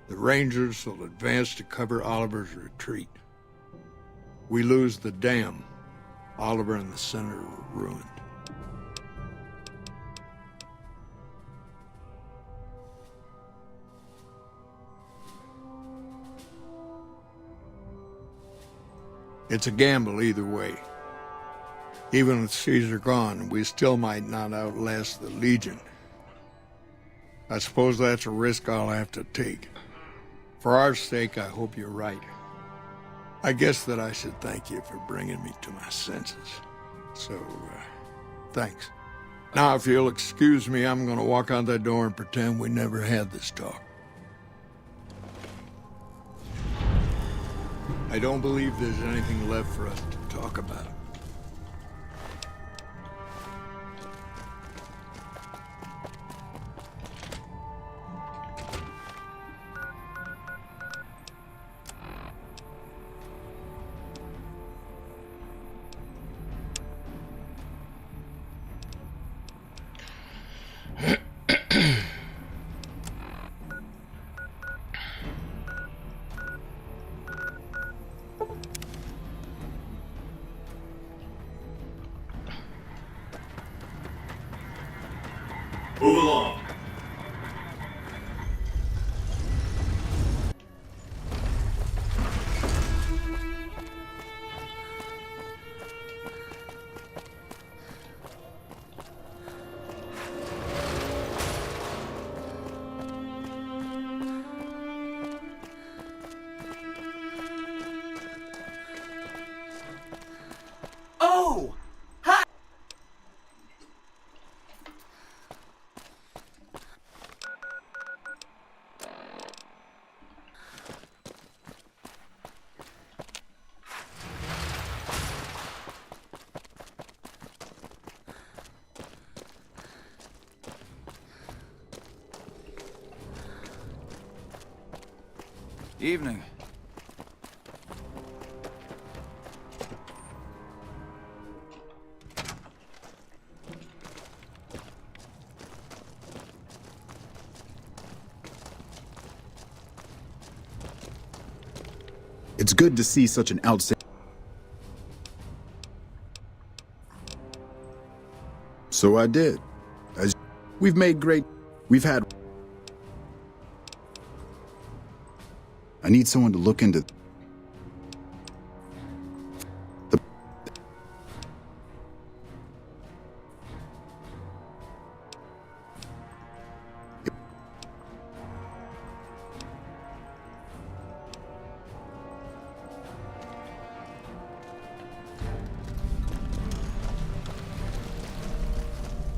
the Rangers will advance to cover Oliver's retreat. We lose the dam, Oliver and the Senator are ruined. It's a gamble either way. Even with Caesar gone, we still might not outlast the Legion. I suppose that's a risk I'll have to take. For our sake, I hope you're right. I guess that I should thank you for bringing me to my senses. So, thanks. Now, if you'll excuse me, I'm gonna walk out that door and pretend we never had this talk. I don't believe there's anything left for us to talk about. Move along. Oh! Hi! Evening. It's good to see such an outstanding... So I did. We've made great... We've had... I need someone to look into...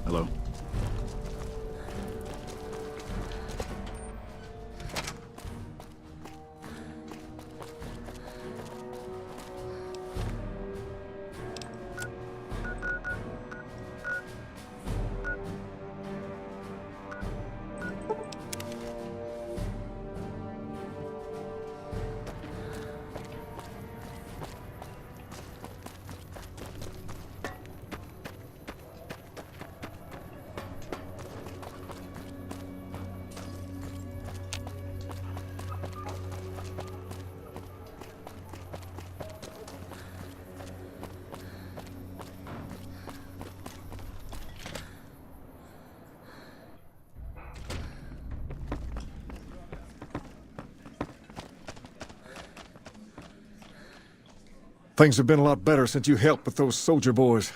Hello? Things have been a lot better since you helped with those soldier boys.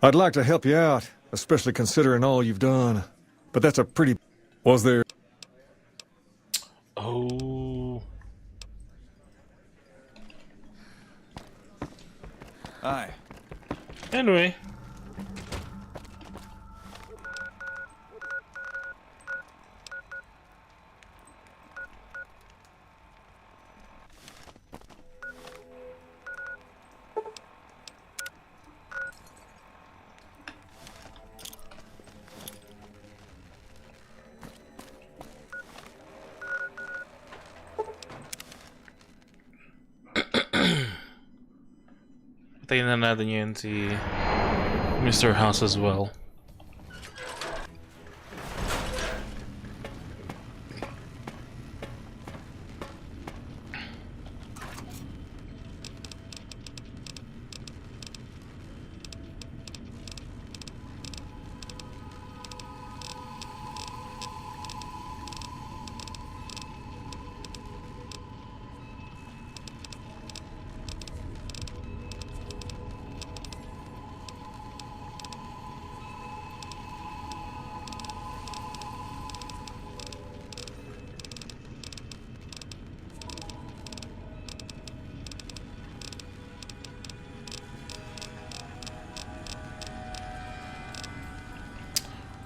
I'd like to help you out, especially considering all you've done. But that's a pretty... Was there... Oh. Hi. Anyway. Antayin na natin yun si Mr. House as well.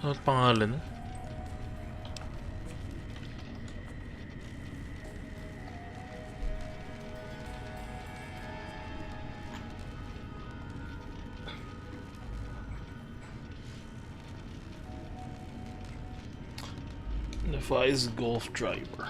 Ano pangalan? Defies Golf Driver.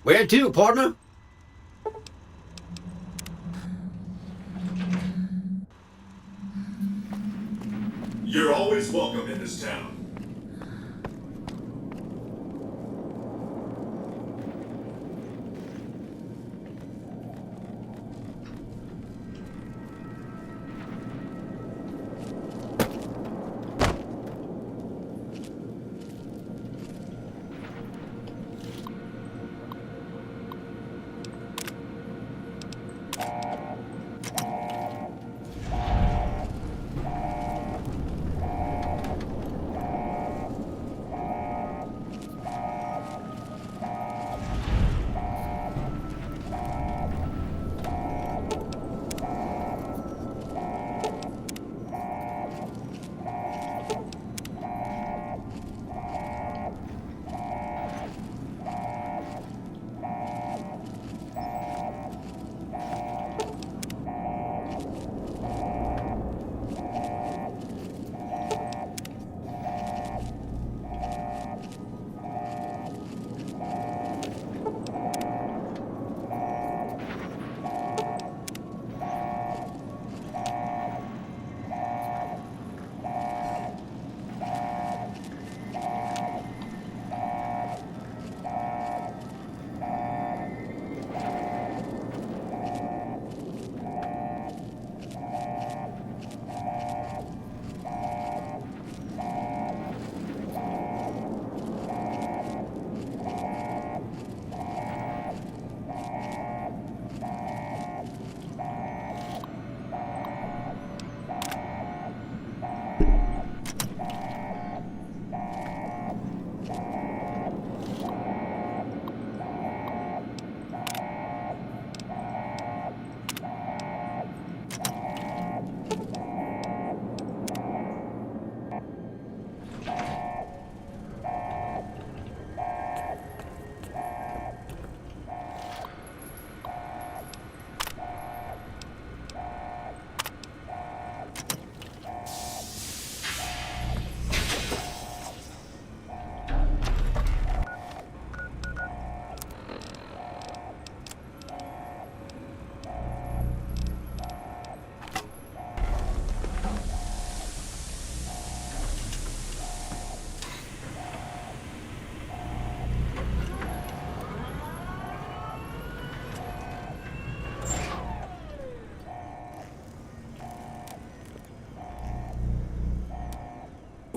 Where to, partner? You're always welcome in this town.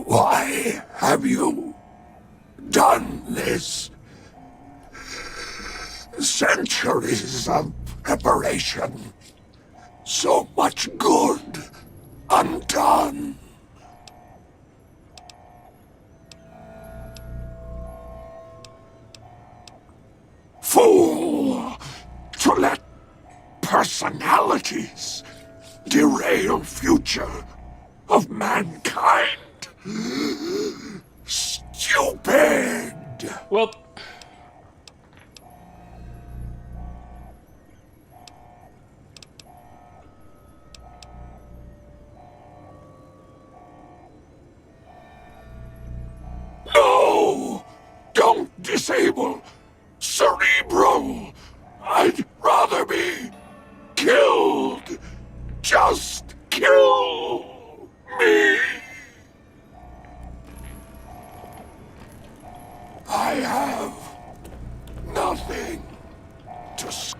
Why have you done this? Centuries of preparation. So much good undone. Fool to let personalities derail future of mankind. Stupid. Well, no! Don't disable Cerebral! I'd rather be killed! Just kill me! I have nothing to say.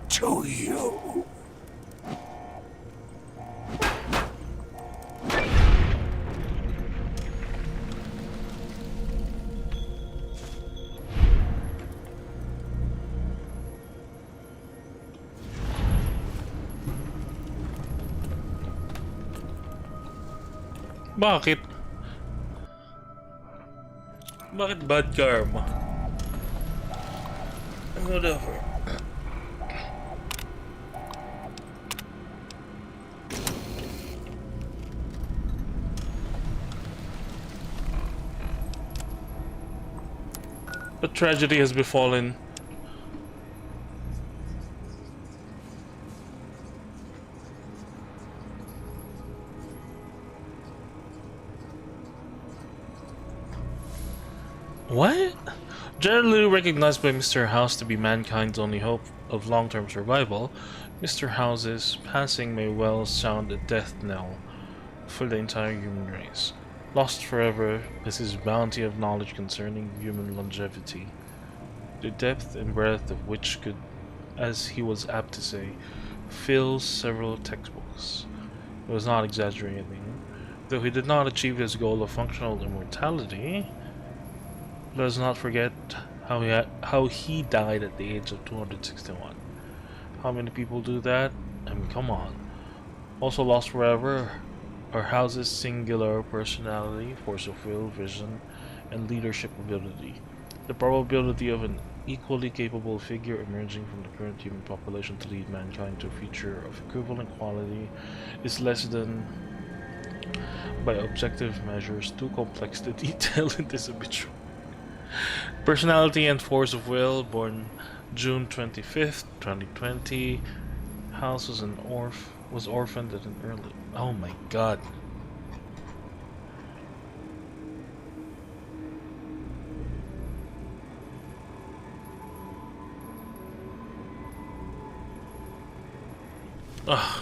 To you. bakit? Bakit bad karma? Whatever. A tragedy has befallen. What? Generally recognized by Mr. House to be mankind's only hope of long-term survival, Mr. House's passing may well sound a death knell for the entire human race. Lost forever is his bounty of knowledge concerning human longevity, the depth and breadth of which could, as he was apt to say, fill several textbooks. He was not exaggerating. Though he did not achieve his goal of functional immortality, let us not forget how he died at the age of 261. How many people do that? I mean, come on. Also lost forever are House's singular personality, force of will, vision, and leadership ability. The probability of an equally capable figure emerging from the current human population to lead mankind to a future of equivalent quality is less than, by objective measures, too complex to detail in this obituary. Personality and force of will, born June 25th, 2020. House was orphaned at an early... Oh my god. Ugh.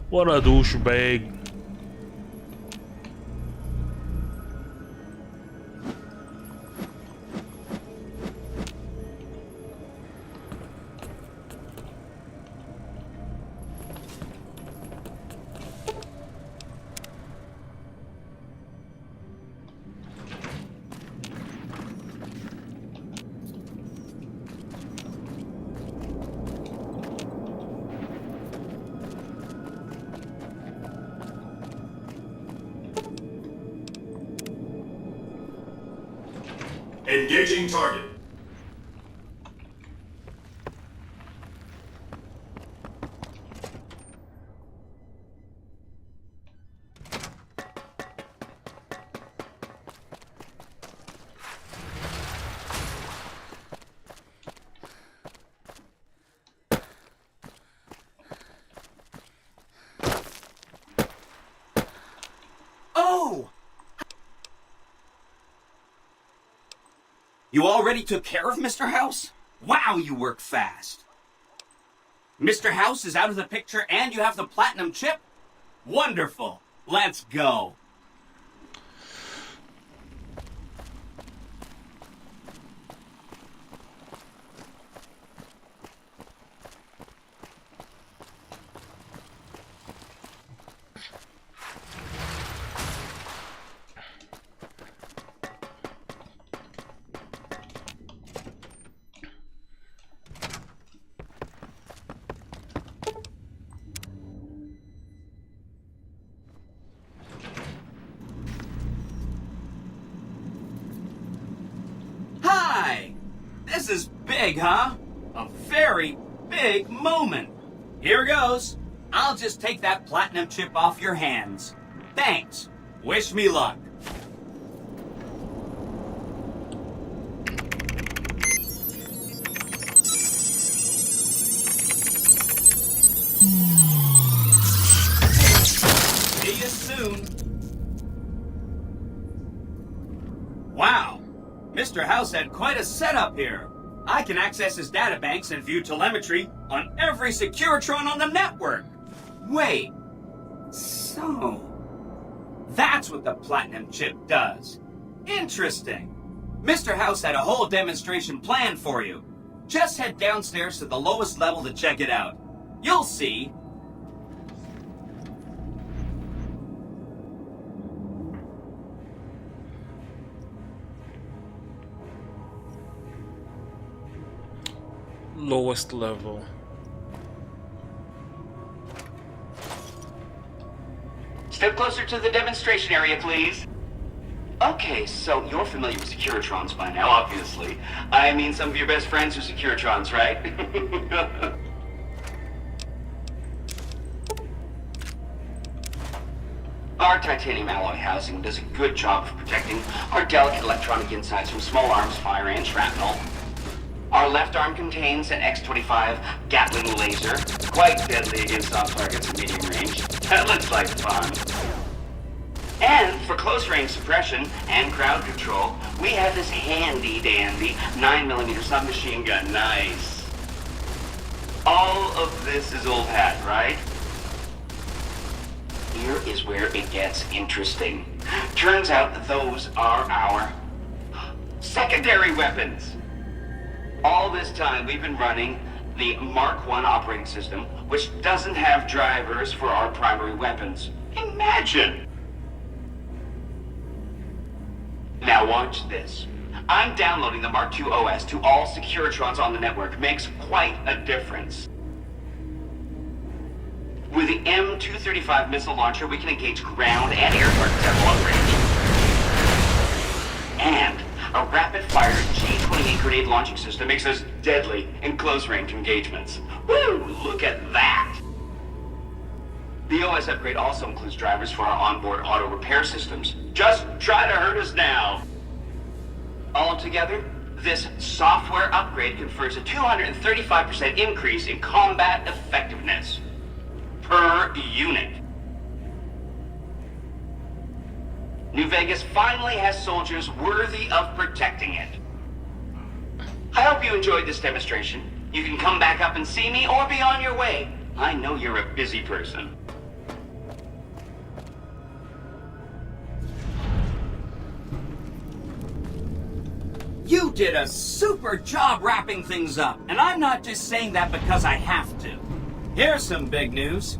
What a douchebag. Engaging target. Oh! You already took care of Mr. House? Wow, you work fast. Mr. House is out of the picture and you have the platinum chip? Wonderful. Let's go. Hi! This is big, huh? A very big moment. Here goes. I'll just take that platinum chip off your hands. Thanks. Wish me luck. See you soon. Wow. Mr. House had quite a setup here. I can access his databanks and view telemetry on every Securitron on the network. Wait. So, that's what the platinum chip does. Interesting. Mr. House had a whole demonstration planned for you. Just head downstairs to the lowest level to check it out. You'll see. Lowest level. Step closer to the demonstration area, please. Okay, so you're familiar with Securitrons by now, obviously. I mean, some of your best friends are Securitrons, right? Our titanium alloy housing does a good job of protecting our delicate electronic insides from small arms fire and shrapnel. Our left arm contains an X-25 Gatling laser, quite deadly against soft targets at medium range. That looks like fun. And for close-range suppression and crowd control, we have this handy-dandy 9mm submachine gun. Nice. All of this is old hat, right? Here is where it gets interesting. Turns out that those are our secondary weapons. All this time, we've been running the Mark I operating system, which doesn't have drivers for our primary weapons. Imagine! Now watch this. I'm downloading the Mark II OS to all Securitrons on the network. Makes quite a difference. With the M235 missile launcher, we can engage ground and air targets at long range. And a rapid-fire G-28 grenade launching system makes us deadly in close-range engagements. Woo! Look at that! The OS upgrade also includes drivers for our onboard auto repair systems. Just try to hurt us now! Altogether, this software upgrade confers a 235% increase in combat effectiveness per unit. New Vegas finally has soldiers worthy of protecting it. I hope you enjoyed this demonstration. You can come back up and see me or be on your way. I know you're a busy person. You did a super job wrapping things up, and I'm not just saying that because I have to. Here's some big news.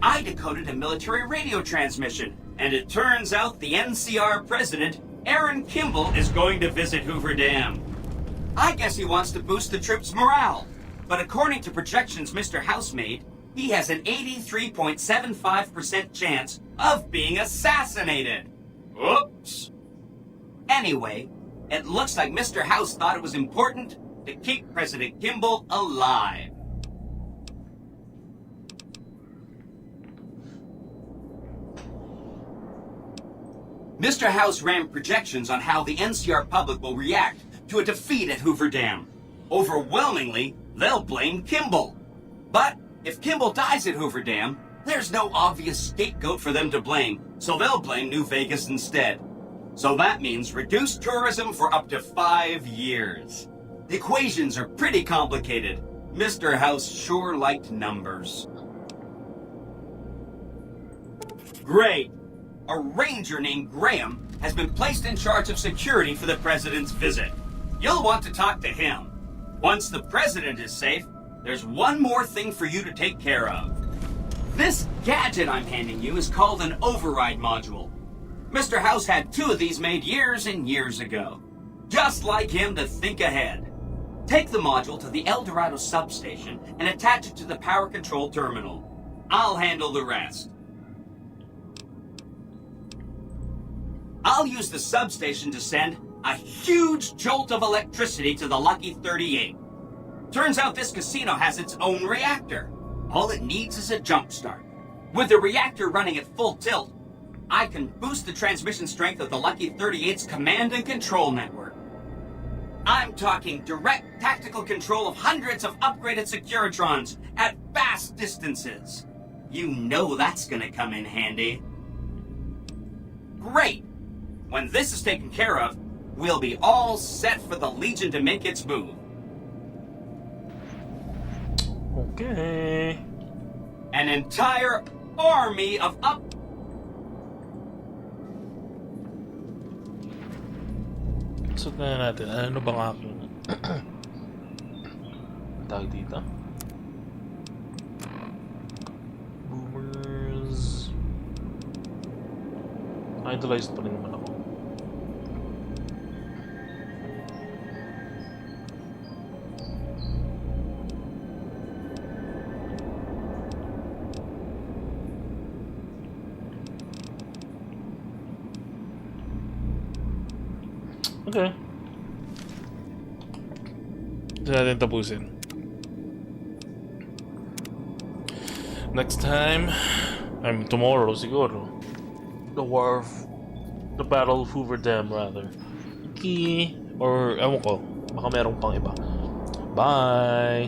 I decoded a military radio transmission, and it turns out the NCR president, Aaron Kimball, is going to visit Hoover Dam. I guess he wants to boost the troops' morale, but according to projections Mr. House made, he has an 83.75% chance of being assassinated. Oops. Anyway, it looks like Mr. House thought it was important to keep President Kimball alive. Mr. House ran projections on how the NCR public will react to a defeat at Hoover Dam. Overwhelmingly, they'll blame Kimball. But if Kimball dies at Hoover Dam, there's no obvious scapegoat for them to blame, so they'll blame New Vegas instead. So that means reduced tourism for up to 5 years. The equations are pretty complicated, Mr. House sure liked numbers. Great. A ranger named Graham has been placed in charge of security for the president's visit. You'll want to talk to him. Once the president is safe, there's one more thing for you to take care of. This gadget I'm handing you is called an override module. Mr. House had 2 of these made years and years ago. Just like him to think ahead. Take the module to the El Dorado substation and attach it to the power control terminal. I'll handle the rest. I'll use the substation to send a huge jolt of electricity to the Lucky 38. Turns out this casino has its own reactor. All it needs is a jump start. With the reactor running at full tilt, I can boost the transmission strength of the Lucky 38's command and control network. I'm talking direct tactical control of hundreds of upgraded Securitrons at vast distances. You know that's gonna come in handy. Great! When this is taken care of, we'll be all set for the Legion to make its move. Okay. An entire army of So na natin, ano bang aking tawag dito? Boomers. Idolized pa rin naman ako. Okay. Ito natin tapusin. Next time, tomorrow siguro. The Battle of Hoover Dam rather. Okay. Or, ewan ko, baka merong pang iba. Bye!